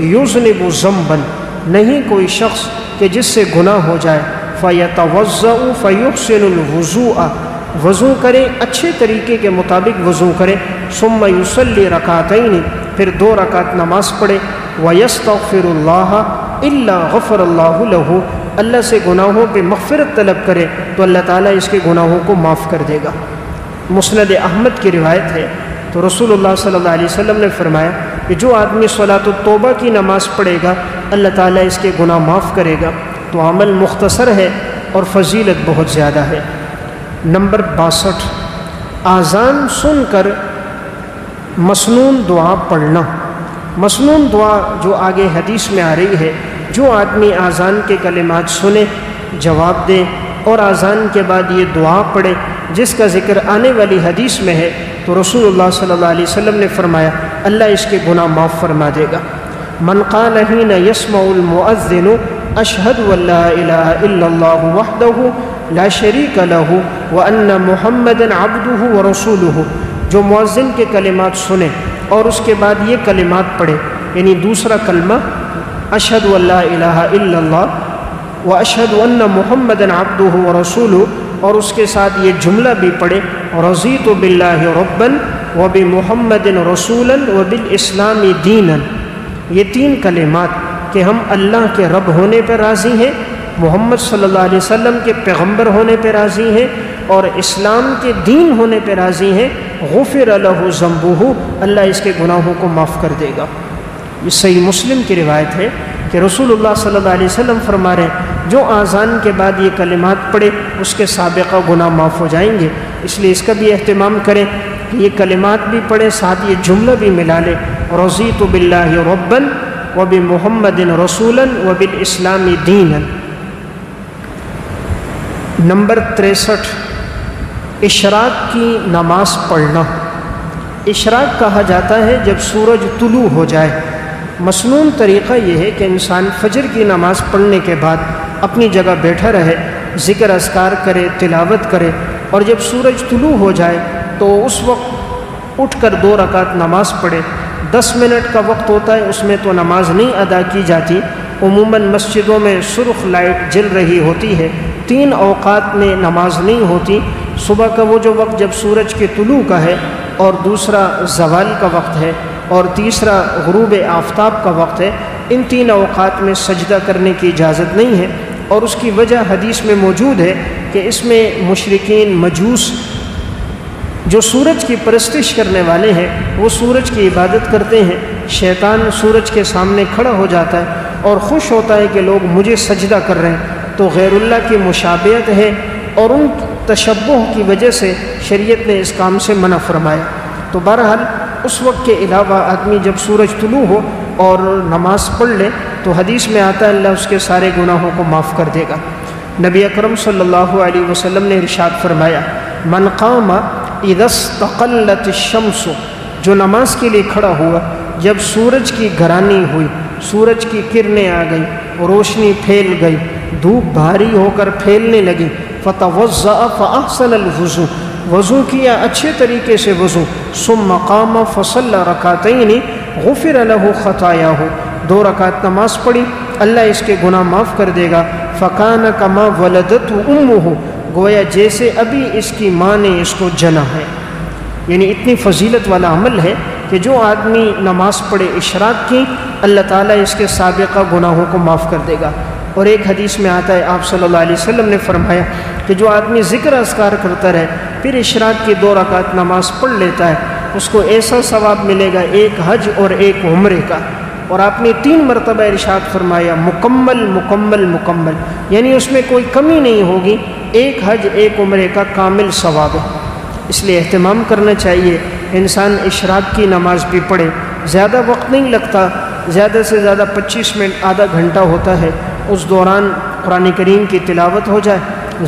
یذنب ذنبا، نہیں کوئی شخص کہ جس سے گناہ ہو جائے، فیتوضأ فیحسن الوضوء، وضو کرے، اچھے طریقے کے مطابق وضو کرے، ثم یصلی رکعتین، پھر 2 رکعت نماز پڑھے، ویستغفر اللہ الا غفر اللہ لہ، اللہ سے گناہوں پہ مغفرت طلب کرے تو اللہ تعالیٰ اس کے گناہوں کو معاف کر دے گا۔ مسند احمد کی روایت ہے، تو رسول اللہ صلی اللہ علیہ وسلم نے فرمایا کہ جو آدمی صلاۃ التوبہ کی نماز پڑھے گا اللہ تعالیٰ اس کے گناہ معاف کرے گا۔ تو عمل مختصر ہے اور فضیلت بہت زیادہ ہے۔ نمبر 62، اذان سن کر مسنون دعا پڑھنا۔ مسنون دعا جو آگے حدیث میں آ رہی ہے، جو آدمی اذان کے کلمات سنے، جواب دے اور اذان کے بعد یہ دعا پڑھے جس کا ذکر آنے والی حدیث میں ہے، تو رسول اللہ صلی اللہ علیہ وسلم نے فرمایا اللہ اس کے گناہ معاف فرما دے گا۔ من قال حین یسمع المؤذن اشہد ان لا الہ الا اللہ وحدہ لا شریک لہ وان محمدا عبدہ ورسولہ، جو مؤذن کے کلمات سنے اور اس کے بعد یہ کلمات پڑھے، یعنی دوسرا کلمہ اشہد ان لا الہ الا اللہ واشہد ان محمدا عبدہ ورسولہ، اور اس کے ساتھ یہ جملہ بھی پڑھے رضیت باللہ ربا وبمحمد رسولا وبالاسلام دینا. یہ 3 کلمات کہ ہم اللہ کے رب ہونے پہ راضی ہیں، محمد صلی اللہ علیہ وسلم کے پیغمبر ہونے پہ راضی ہیں، اور اسلام کے دین ہونے پہ راضی ہیں. غفر لہ ذنبہ، اللہ اس کے گناہوں کو معاف کر دے گا. یہ صحیح مسلم کی روایت ہے کہ رسول اللہ صلی اللہ علیہ وسلم فرما رہے ہیں جو آذان کے بعد یہ کلمات پڑھے اس کے سابقہ گناہ معاف ہو جائیں گے. اس لیے اس کا بھی اہتمام کریں کہ یہ کلمات بھی پڑھیں، ساتھ یہ جملہ بھی ملا لیں رضیت باللہ ربا وبمحمد رسولا وبالاسلام دینا. نمبر 63، اشراق کی نماز پڑھنا. اشراق کہا جاتا ہے جب سورج طلوع ہو جائے. مسنون طریقہ یہ ہے کہ انسان فجر کی نماز پڑھنے کے بعد اپنی جگہ بیٹھا رہے، ذکر اذکار کرے، تلاوت کرے، اور جب سورج طلوع ہو جائے تو اس وقت اٹھ کر 2 رکعت نماز پڑھے. 10 منٹ کا وقت ہوتا ہے، اس میں تو نماز نہیں ادا کی جاتی. عموماً مسجدوں میں سرخ لائٹ جل رہی ہوتی ہے. 3 اوقات میں نماز نہیں ہوتی. صبح کا وہ جو وقت جب سورج کے طلوع کا ہے، اور دوسرا زوال کا وقت ہے، اور تیسرا غروب آفتاب کا وقت ہے. ان 3 اوقات میں سجدہ کرنے کی اجازت نہیں ہے، اور اس کی وجہ حدیث میں موجود ہے کہ اس میں مشرکین مجوس جو سورج کی پرستش کرنے والے ہیں وہ سورج کی عبادت کرتے ہیں. شیطان سورج کے سامنے کھڑا ہو جاتا ہے اور خوش ہوتا ہے کہ لوگ مجھے سجدہ کر رہے ہیں، تو غیر اللہ کی مشابہت ہے، اور ان تشبہ کی وجہ سے شریعت نے اس کام سے منع فرمایا. تو بہرحال اس وقت کے علاوہ آدمی جب سورج طلوع ہو اور نماز پڑھ لے تو حدیث میں آتا ہے اللہ اس کے سارے گناہوں کو معاف کر دے گا. نبی اکرم صلی اللہ علیہ وسلم نے ارشاد فرمایا من قام اذا استقلت الشمس، جو نماز کے لیے کھڑا ہوا جب سورج کی گرانی ہوئی، سورج کی کرنیں آ گئی، روشنی پھیل گئی، دھوپ بھاری ہو کر پھیلنے لگی، فتوضأ فاحسن الوضوء، وضو کیا اچھے طریقے سے وضو، ثم قام فصلى رکعتین غفر له خطاياه، 2 رکعت نماز پڑھی، اللہ اس کے گناہ معاف کر دے گا. فکان کما ولدته امه، گویا جیسے ابھی اس کی ماں نے اس کو جنا ہے. یعنی اتنی فضیلت والا عمل ہے کہ جو آدمی نماز پڑھے اشراق کی، اللہ تعالیٰ اس کے سابقہ گناہوں کو معاف کر دے گا. اور ایک حدیث میں آتا ہے آپ صلی اللہ علیہ وسلم نے فرمایا کہ جو آدمی ذکر اذکار کرتا رہے پھر اشراق کی 2 رکعت نماز پڑھ لیتا ہے، اس کو ایسا ثواب ملے گا 1 حج اور 1 عمرے کا. اور آپ نے 3 مرتبہ ارشاد فرمایا مکمل مکمل مکمل، یعنی اس میں کوئی کمی نہیں ہوگی، 1 حج 1 عمرے کا کامل ثواب ہے. اس لیے اہتمام کرنا چاہیے، انسان اشراق کی نماز بھی پڑھے. زیادہ وقت نہیں لگتا، زیادہ سے زیادہ 25 منٹ آدھا گھنٹہ ہوتا ہے. اس دوران قرآن کریم کی تلاوت ہو جائے،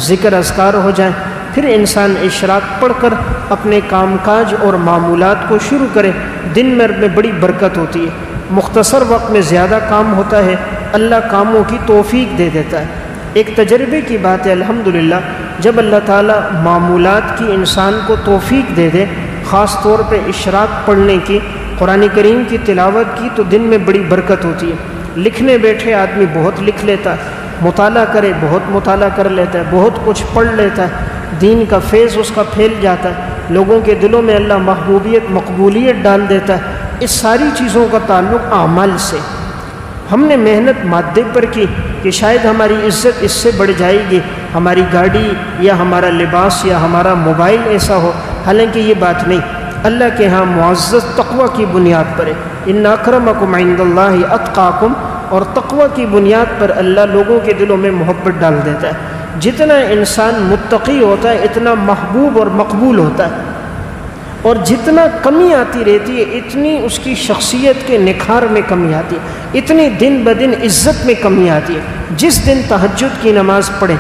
ذکر اذکار ہو جائے، پھر انسان اشراق پڑھ کر اپنے کام کاج اور معمولات کو شروع کرے. دن میں بڑی برکت ہوتی ہے، مختصر وقت میں زیادہ کام ہوتا ہے، اللہ کاموں کی توفیق دے دیتا ہے. ایک تجربے کی بات ہے الحمدللہ، جب اللہ تعالیٰ معمولات کی انسان کو توفیق دے دے، خاص طور پہ اشراق پڑھنے کی، قرآن کریم کی تلاوت کی، تو دن میں بڑی برکت ہوتی ہے. لکھنے بیٹھے آدمی بہت لکھ لیتا ہے، مطالعہ کرے بہت مطالعہ کر لیتا ہے، بہت کچھ پڑھ لیتا ہے، دین کا فیض اس کا پھیل جاتا ہے، لوگوں کے دلوں میں اللہ محبوبیت مقبولیت ڈال دیتا ہے. اس ساری چیزوں کا تعلق اعمال سے. ہم نے محنت مادے پر کی کہ شاید ہماری عزت اس سے بڑھ جائے گی، ہماری گاڑی یا ہمارا لباس یا ہمارا موبائل ایسا ہو، حالانکہ یہ بات نہیں. اللہ کے ہاں معزز تقوی کی بنیاد پر ہے. ان اکرمکم عند اللہ اتقاکم، اور تقوی کی بنیاد پر اللہ لوگوں کے دلوں میں محبت ڈال دیتا ہے. جتنا انسان متقی ہوتا ہے اتنا محبوب اور مقبول ہوتا ہے، اور جتنا کمی آتی رہتی ہے اتنی اس کی شخصیت کے نکھار میں کمی آتی ہے، اتنی دن بدن عزت میں کمی آتی ہے. جس دن تہجد کی نماز پڑھیں،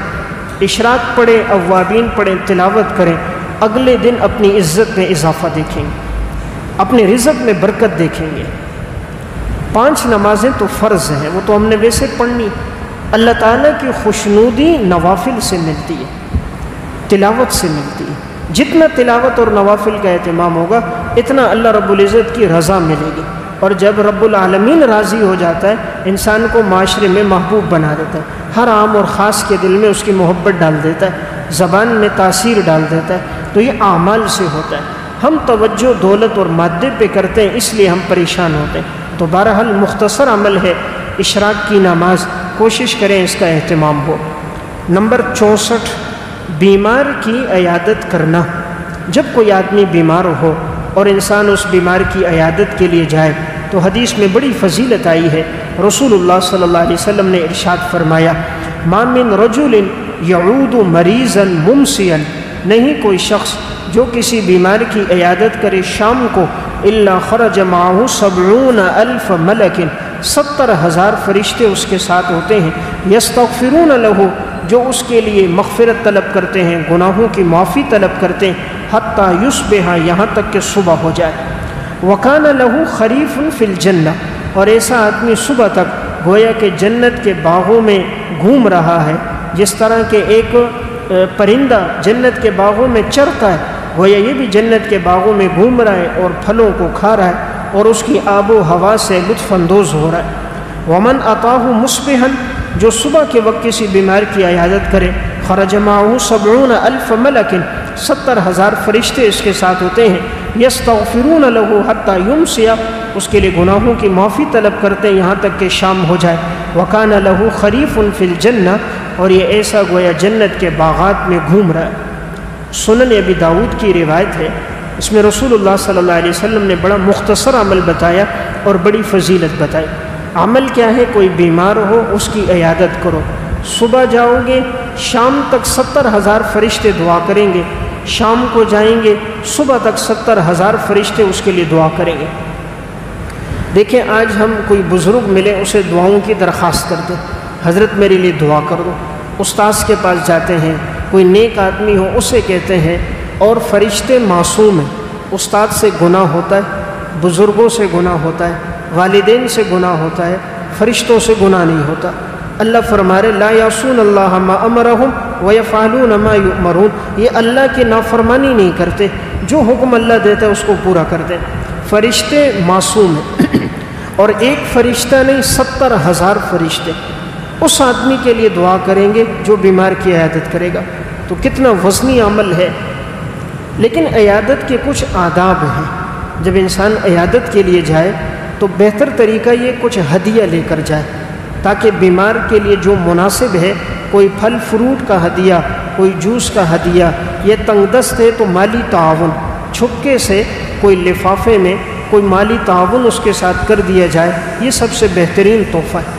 اشراق پڑھیں، اوابین پڑھیں، تلاوت کریں، اگلے دن اپنی عزت میں اضافہ دیکھیں گے، اپنے رزق میں برکت دیکھیں گے. 5 نمازیں تو فرض ہیں، وہ تو ہم نے ویسے پڑھنی. اللہ تعالیٰ کی خوشنودی نوافل سے ملتی ہے، تلاوت سے ملتی ہے. جتنا تلاوت اور نوافل کا اہتمام ہوگا اتنا اللہ رب العزت کی رضا ملے گی. اور جب رب العالمین راضی ہو جاتا ہے انسان کو معاشرے میں محبوب بنا دیتا ہے، ہر عام اور خاص کے دل میں اس کی محبت ڈال دیتا ہے. زبان میں تاثیر ڈال دیتا ہے، تو یہ اعمال سے ہوتا ہے۔ ہم توجہ دولت اور مادے پہ کرتے ہیں، اس لیے ہم پریشان ہوتے ہیں۔ تو بہرحال مختصر عمل ہے اشراق کی نماز، کوشش کریں اس کا اہتمام ہو۔ نمبر 64، بیمار کی عیادت کرنا۔ جب کوئی آدمی بیمار ہو اور انسان اس بیمار کی عیادت کے لیے جائے تو حدیث میں بڑی فضیلت آئی ہے۔ رسول اللہ صلی اللہ علیہ وسلم نے ارشاد فرمایا، ما من رجل یعود مریضا ممسیا، نہیں کوئی شخص جو کسی بیمار کی عیادت کرے شام کو، الا خرج معه 70,000 ملک، 70,000 فرشتے اس کے ساتھ ہوتے ہیں، یستغفرون له، جو اس کے لیے مغفرت طلب کرتے ہیں، گناہوں کی معافی طلب کرتے ہیں، حتی یصبح، یہاں تک کہ صبح ہو جائے۔ وکان له خریف فی الجنہ، اور ایسا آدمی صبح تک گویا کہ جنت کے باغوں میں گھوم رہا ہے، جس طرح کہ ایک پرندہ جنت کے باغوں میں چرتا ہے، گویا یہ بھی جنت کے باغوں میں گھوم رہا ہے اور پھلوں کو کھا رہا ہے اور اس کی آب و ہوا سے لطف اندوز ہو رہا ہے۔ ومن اتاہ مصبحا، جو صبح کے وقت کسی بیمار کی عیادت کرے، خرج معه 70,000 ملک، 70,000 فرشتے اس کے ساتھ ہوتے ہیں، یستغفرون له حتی یمسی، اس کے لیے گناہوں کی معافی طلب کرتے ہیں یہاں تک کہ شام ہو جائے۔ وکان له خریف فی الجنہ، اور یہ ایسا گویا جنت کے باغات میں گھوم رہا ہے۔ سنن ابی داؤد کی روایت ہے، اس میں رسول اللہ صلی اللہ علیہ وسلم نے بڑا مختصر عمل بتایا اور بڑی فضیلت بتائی۔ عمل کیا ہے؟ کوئی بیمار ہو اس کی عیادت کرو، صبح جاؤ گے شام تک 70,000 فرشتے دعا کریں گے، شام کو جائیں گے صبح تک 70,000 فرشتے اس کے لیے دعا کریں گے۔ دیکھیں آج ہم کوئی بزرگ ملے اسے دعاؤں کی درخواست کرتے، حضرت میرے لیے دعا کر دو، استاذ کے پاس جاتے ہیں، کوئی نیک آدمی ہو اسے کہتے ہیں، اور فرشتے معصوم ہیں، استاد سے گناہ ہوتا ہے، بزرگوں سے گناہ ہوتا ہے، والدین سے گناہ ہوتا ہے، فرشتوں سے گناہ نہیں ہوتا۔ اللہ فرما رہے لا یعصون اللہ ما امرہم ویفعلون ما یؤمرون، یہ اللہ کی نافرمانی نہیں کرتے، جو حکم اللہ دیتا ہے اس کو پورا کرتے ہیں۔ فرشتے معصوم ہیں، اور ایک فرشتہ نہیں 70,000 فرشتے اس آدمی کے لیے دعا کریں گے جو بیمار کی عیادت کرے گا۔ تو کتنا وزنی عمل ہے۔ لیکن عیادت کے کچھ آداب ہیں، جب انسان عیادت کے لیے جائے تو بہتر طریقہ یہ کچھ ہدیہ لے کر جائے، تاکہ بیمار کے لیے جو مناسب ہے، کوئی پھل فروٹ کا ہدیہ، کوئی جوس کا ہدیہ، یہ تنگ دست ہے تو مالی تعاون، چھپکے سے کوئی لفافے میں کوئی مالی تعاون اس کے ساتھ کر دیا جائے، یہ سب سے بہترین تحفہ ہے۔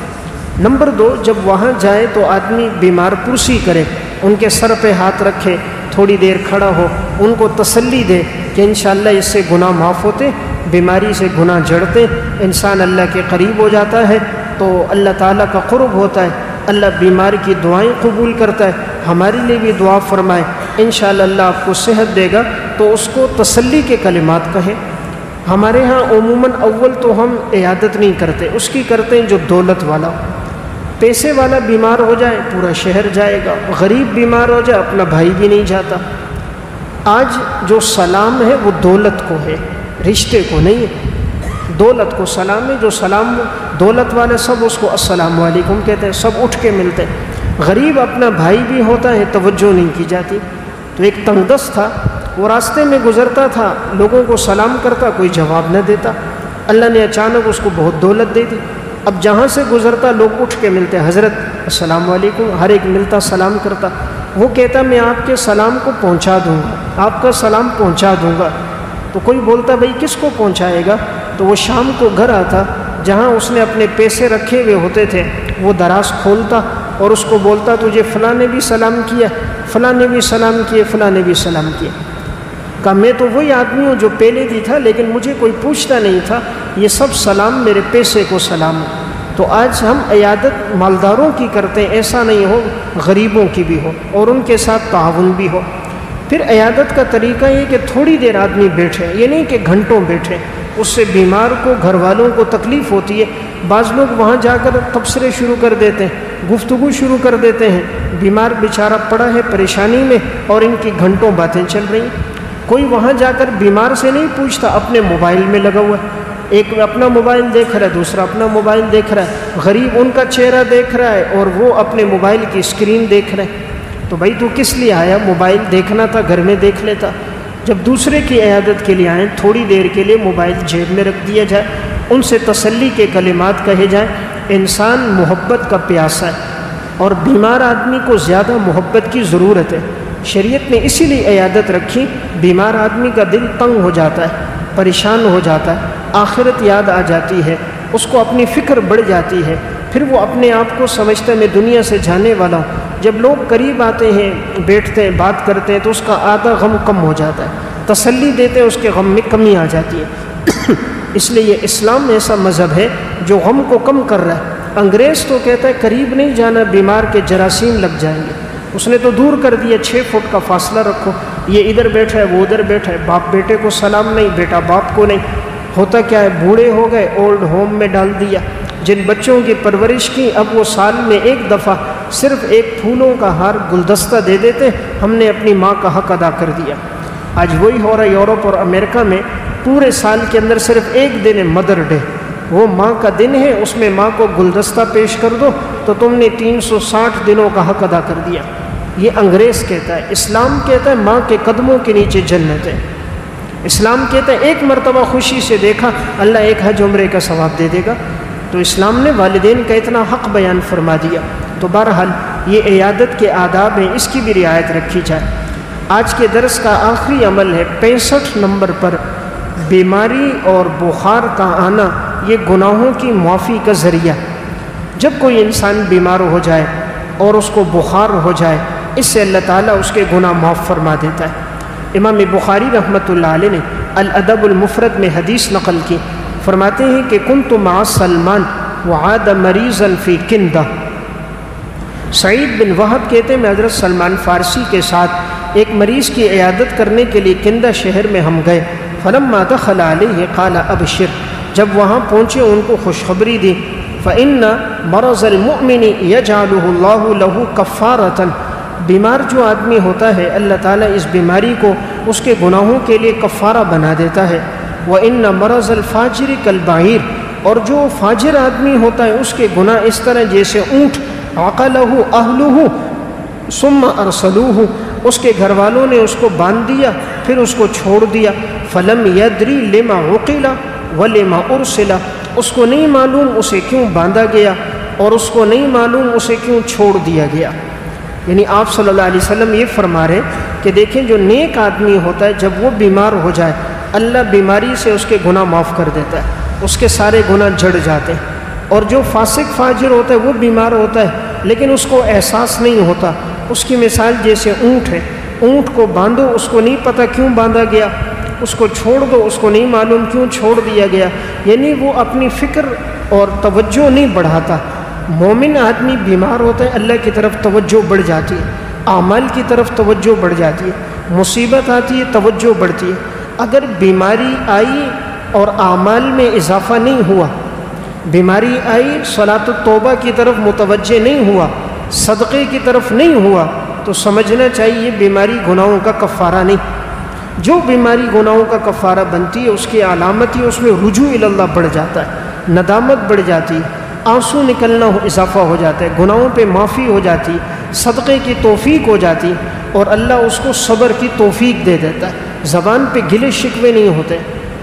نمبر 2، جب وہاں جائے تو آدمی بیمار پرسی کرے، ان کے سر پہ ہاتھ رکھے، تھوڑی دیر کھڑا ہو، ان کو تسلی دے کہ انشاءاللہ اس سے گناہ معاف ہوتے، بیماری سے گناہ جڑتے، انسان اللہ کے قریب ہو جاتا ہے تو اللہ تعالیٰ کا قرب ہوتا ہے، اللہ بیمار کی دعائیں قبول کرتا ہے۔ ہمارے لیے بھی دعا فرمائے، انشاءاللہ اللہ آپ کو صحت دے گا، تو اس کو تسلی کے کلمات کہیں۔ ہمارے ہاں عموماً اول تو ہم عیادت نہیں کرتے، اس کی کرتے ہیں جو دولت والا، پیسے والا بیمار ہو جائے پورا شہر جائے گا، غریب بیمار ہو جائے اپنا بھائی بھی نہیں جاتا۔ آج جو سلام ہے وہ دولت کو ہے، رشتے کو نہیں ہے، دولت کو سلام ہے۔ جو سلام دولت والے سب اس کو السلام علیکم کہتے ہیں، سب اٹھ کے ملتے ہیں۔ غریب اپنا بھائی بھی ہوتا ہے، توجہ نہیں کی جاتی۔ تو ایک تنگ دست تھا، وہ راستے میں گزرتا تھا، لوگوں کو سلام کرتا، کوئی جواب نہ دیتا، اللہ نے اچانک اس کو بہت دولت دے دی۔ اب جہاں سے گزرتا لوگ اٹھ کے ملتے، حضرت السلام علیکم، ہر ایک ملتا سلام کرتا۔ وہ کہتا میں آپ کے سلام کو پہنچا دوں گا، آپ کا سلام پہنچا دوں گا۔ تو کوئی بولتا بھائی کس کو پہنچائے گا؟ تو وہ شام کو گھر آتا، جہاں اس نے اپنے پیسے رکھے ہوئے ہوتے تھے وہ دراز کھولتا اور اس کو بولتا تجھے فلاں نے بھی سلام کیا، فلاں نے بھی سلام کیے، فلاں نے بھی سلام کیا۔ کہا میں تو وہی آدمی ہوں جو پہلے بھی تھا، لیکن مجھے کوئی پوچھتا نہیں تھا، یہ سب سلام میرے پیسے کو سلام ہے۔ تو آج ہم عیادت مالداروں کی کرتے ہیں، ایسا نہیں ہو، غریبوں کی بھی ہو اور ان کے ساتھ تعاون بھی ہو۔ پھر عیادت کا طریقہ یہ کہ تھوڑی دیر آدمی بیٹھے، یہ نہیں کہ گھنٹوں بیٹھے، اس سے بیمار کو، گھر والوں کو تکلیف ہوتی ہے۔ بعض لوگ وہاں جا کر تبصرے شروع کر دیتے ہیں، گفتگو شروع کر دیتے ہیں، بیمار بیچارہ پڑا ہے پریشانی میں اور ان کی گھنٹوں باتیں چل رہی ہیں۔ کوئی وہاں جا کر بیمار سے نہیں پوچھتا، اپنے موبائل میں لگا ہوا ہے، ایک اپنا موبائل دیکھ رہا ہے، دوسرا اپنا موبائل دیکھ رہا ہے، غریب ان کا چہرہ دیکھ رہا ہے اور وہ اپنے موبائل کی اسکرین دیکھ رہے ہیں۔ تو بھائی تو کس لیے آیا؟ موبائل دیکھنا تھا، گھر میں دیکھ لیتا۔ جب دوسرے کی عیادت کے لیے آئیں تھوڑی دیر کے لیے موبائل جیب میں رکھ دیا جائے، ان سے تسلی کے کلمات کہے جائیں۔ انسان محبت کا پیاسا ہے اور بیمار آدمی کو زیادہ محبت کی ضرورت ہے۔ شریعت نے اسی لیے عیادت رکھی، بیمار آدمی کا دل تنگ ہو جاتا ہے، پریشان ہو جاتا ہے، آخرت یاد آ جاتی ہے، اس کو اپنی فکر بڑھ جاتی ہے، پھر وہ اپنے آپ کو سمجھتا ہے میں دنیا سے جانے والا ہوں۔ جب لوگ قریب آتے ہیں، بیٹھتے ہیں، بات کرتے ہیں تو اس کا آدھا غم کم ہو جاتا ہے، تسلی دیتے ہیں، اس کے غم میں کمی آ جاتی ہے۔ اس لیے یہ اسلام ایسا مذہب ہے جو غم کو کم کر رہا ہے۔ انگریز تو کہتا ہے قریب نہیں جانا، بیمار کے جراثیم لگ جائیں گے، اس نے تو دور کر دیا، 6 فٹ کا فاصلہ رکھو، یہ ادھر بیٹھا ہے وہ ادھر بیٹھا ہے، باپ بیٹے کو سلام نہیں، بیٹا باپ کو نہیں۔ ہوتا کیا ہے، بوڑھے ہو گئے، اولڈ ہوم میں ڈال دیا۔ جن بچوں کی پرورش کی اب وہ سال میں ایک دفعہ صرف ایک پھولوں کا ہار گلدستہ دے دیتے، ہم نے اپنی ماں کا حق ادا کر دیا۔ آج وہی ہو رہا ہے یورپ اور امریکہ میں، پورے سال کے اندر صرف ایک دن ہے مدر ڈے، وہ ماں کا دن ہے، اس میں ماں کو گلدستہ پیش کر دو تو تم نے 360 دنوں کا حق ادا کر دیا۔ یہ انگریز کہتا ہے، اسلام کہتا ہے ماں کے قدموں کے نیچے جنت ہے۔ اسلام کہتا ہے ایک مرتبہ خوشی سے دیکھا اللہ ایک حج عمرے کا ثواب دے دے گا۔ تو اسلام نے والدین کا اتنا حق بیان فرما دیا۔ تو بہرحال یہ عیادت کے آداب ہیں، اس کی بھی رعایت رکھی جائے۔ آج کے درس کا آخری عمل ہے 65 نمبر پر، بیماری اور بخار کا آنا یہ گناہوں کی معافی کا ذریعہ۔ جب کوئی انسان بیمار ہو جائے اور اس کو بخار ہو جائے، اس سے اللہ تعالیٰ اس کے گناہ معاف فرما دیتا ہے۔ امام بخاری رحمۃ اللہ علیہ نے الادب المفرد میں حدیث نقل کی، فرماتے ہیں کہ کنت مع سلمان وعاد مریضا فی کندہ۔ سعید بن وہب کہتے ہیں میں حضرت سلمان فارسی کے ساتھ ایک مریض کی عیادت کرنے کے لیے کندہ شہر میں ہم گئے۔ فلما دخل علیہ قال ابشر، جب وہاں پہنچے ان کو خوشخبری دی۔ فإن مرض المؤمن يجعله الله له كفارة، بیمار جو آدمی ہوتا ہے اللہ تعالیٰ اس بیماری کو اس کے گناہوں کے لیے کفارہ بنا دیتا ہے۔ وَإِنَّ مَرَضَ الْفَاجِرِ كَالْبَعِيرِ، اور جو فاجر آدمی ہوتا ہے اس کے گناہ اس طرح جیسے اونٹ، عَقَلَهُ أَهْلُهُ ثُمَّ أَرْسَلُوهُ، اس کے گھر والوں نے اس کو باندھ دیا پھر اس کو چھوڑ دیا۔ فَلَمْ يَدْرِ لِمَا عُقِلَ وَلِمَا أُرْسِلَ، اس کو نہیں معلوم اسے کیوں باندھا گیا اور اس کو نہیں معلوم اسے کیوں چھوڑ دیا گیا۔ یعنی آپ صلی اللہ علیہ وسلم یہ فرما رہے کہ دیکھیں جو نیک آدمی ہوتا ہے جب وہ بیمار ہو جائے اللہ بیماری سے اس کے گناہ معاف کر دیتا ہے، اس کے سارے گناہ جڑ جاتے ہیں۔ اور جو فاسق فاجر ہوتا ہے وہ بیمار ہوتا ہے لیکن اس کو احساس نہیں ہوتا، اس کی مثال جیسے اونٹ ہے، اونٹ کو باندھو اس کو نہیں پتہ کیوں باندھا گیا، اس کو چھوڑ دو اس کو نہیں معلوم کیوں چھوڑ دیا گیا، یعنی وہ اپنی فکر اور توجہ نہیں بڑھاتا۔ مومن آدمی بیمار ہوتا ہے اللہ کی طرف توجہ بڑھ جاتی ہے، اعمال کی طرف توجہ بڑھ جاتی ہے، مصیبت آتی ہے توجہ بڑھتی ہے۔ اگر بیماری آئی اور اعمال میں اضافہ نہیں ہوا، بیماری آئی صلاۃ التوبہ کی طرف متوجہ نہیں ہوا، صدقے کی طرف نہیں ہوا، تو سمجھنا چاہیے یہ بیماری گناہوں کا کفارہ نہیں۔ جو بیماری گناہوں کا کفارہ بنتی ہے اس کی علامت ہی اس میں رجوع الی اللہ بڑھ جاتا ہے، ندامت بڑھ جاتی ہے، آنسو نکلنا اضافہ ہو جاتا ہے، گناہوں پہ معافی ہو جاتی ہے، صدقے کی توفیق ہو جاتی ہے اور اللہ اس کو صبر کی توفیق دے دیتا ہے۔ زبان پہ گلے شکوے نہیں ہوتے۔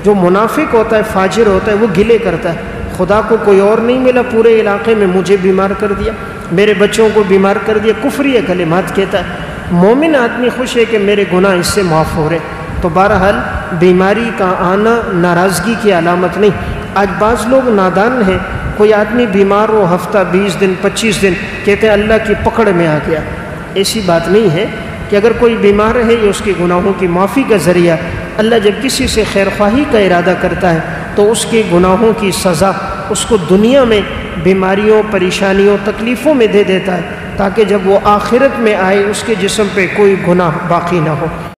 جو منافق ہوتا ہے فاجر ہوتا ہے وہ گلے کرتا ہے، خدا کو کوئی اور نہیں ملا پورے علاقے میں، مجھے بیمار کر دیا، میرے بچوں کو بیمار کر دیا، کفری کلمات کہتا ہے۔ مومن آدمی خوش ہے کہ میرے گناہ اس سے معاف ہو رہے۔ تو بہرحال بیماری کا آنا ناراضگی کی علامت نہیں۔ آج بعض لوگ نادان ہیں، کوئی آدمی بیمار ہو ہفتہ 20 دن 25 دن کہتے ہیں اللہ کی پکڑ میں آ گیا۔ ایسی بات نہیں ہے کہ اگر کوئی بیمار ہے یہ اس کے گناہوں کی معافی کا ذریعہ۔ اللہ جب کسی سے خیر خواہی کا ارادہ کرتا ہے تو اس کے گناہوں کی سزا اس کو دنیا میں بیماریوں پریشانیوں تکلیفوں میں دے دیتا ہے تاکہ جب وہ آخرت میں آئے اس کے جسم پہ کوئی گناہ باقی نہ ہو۔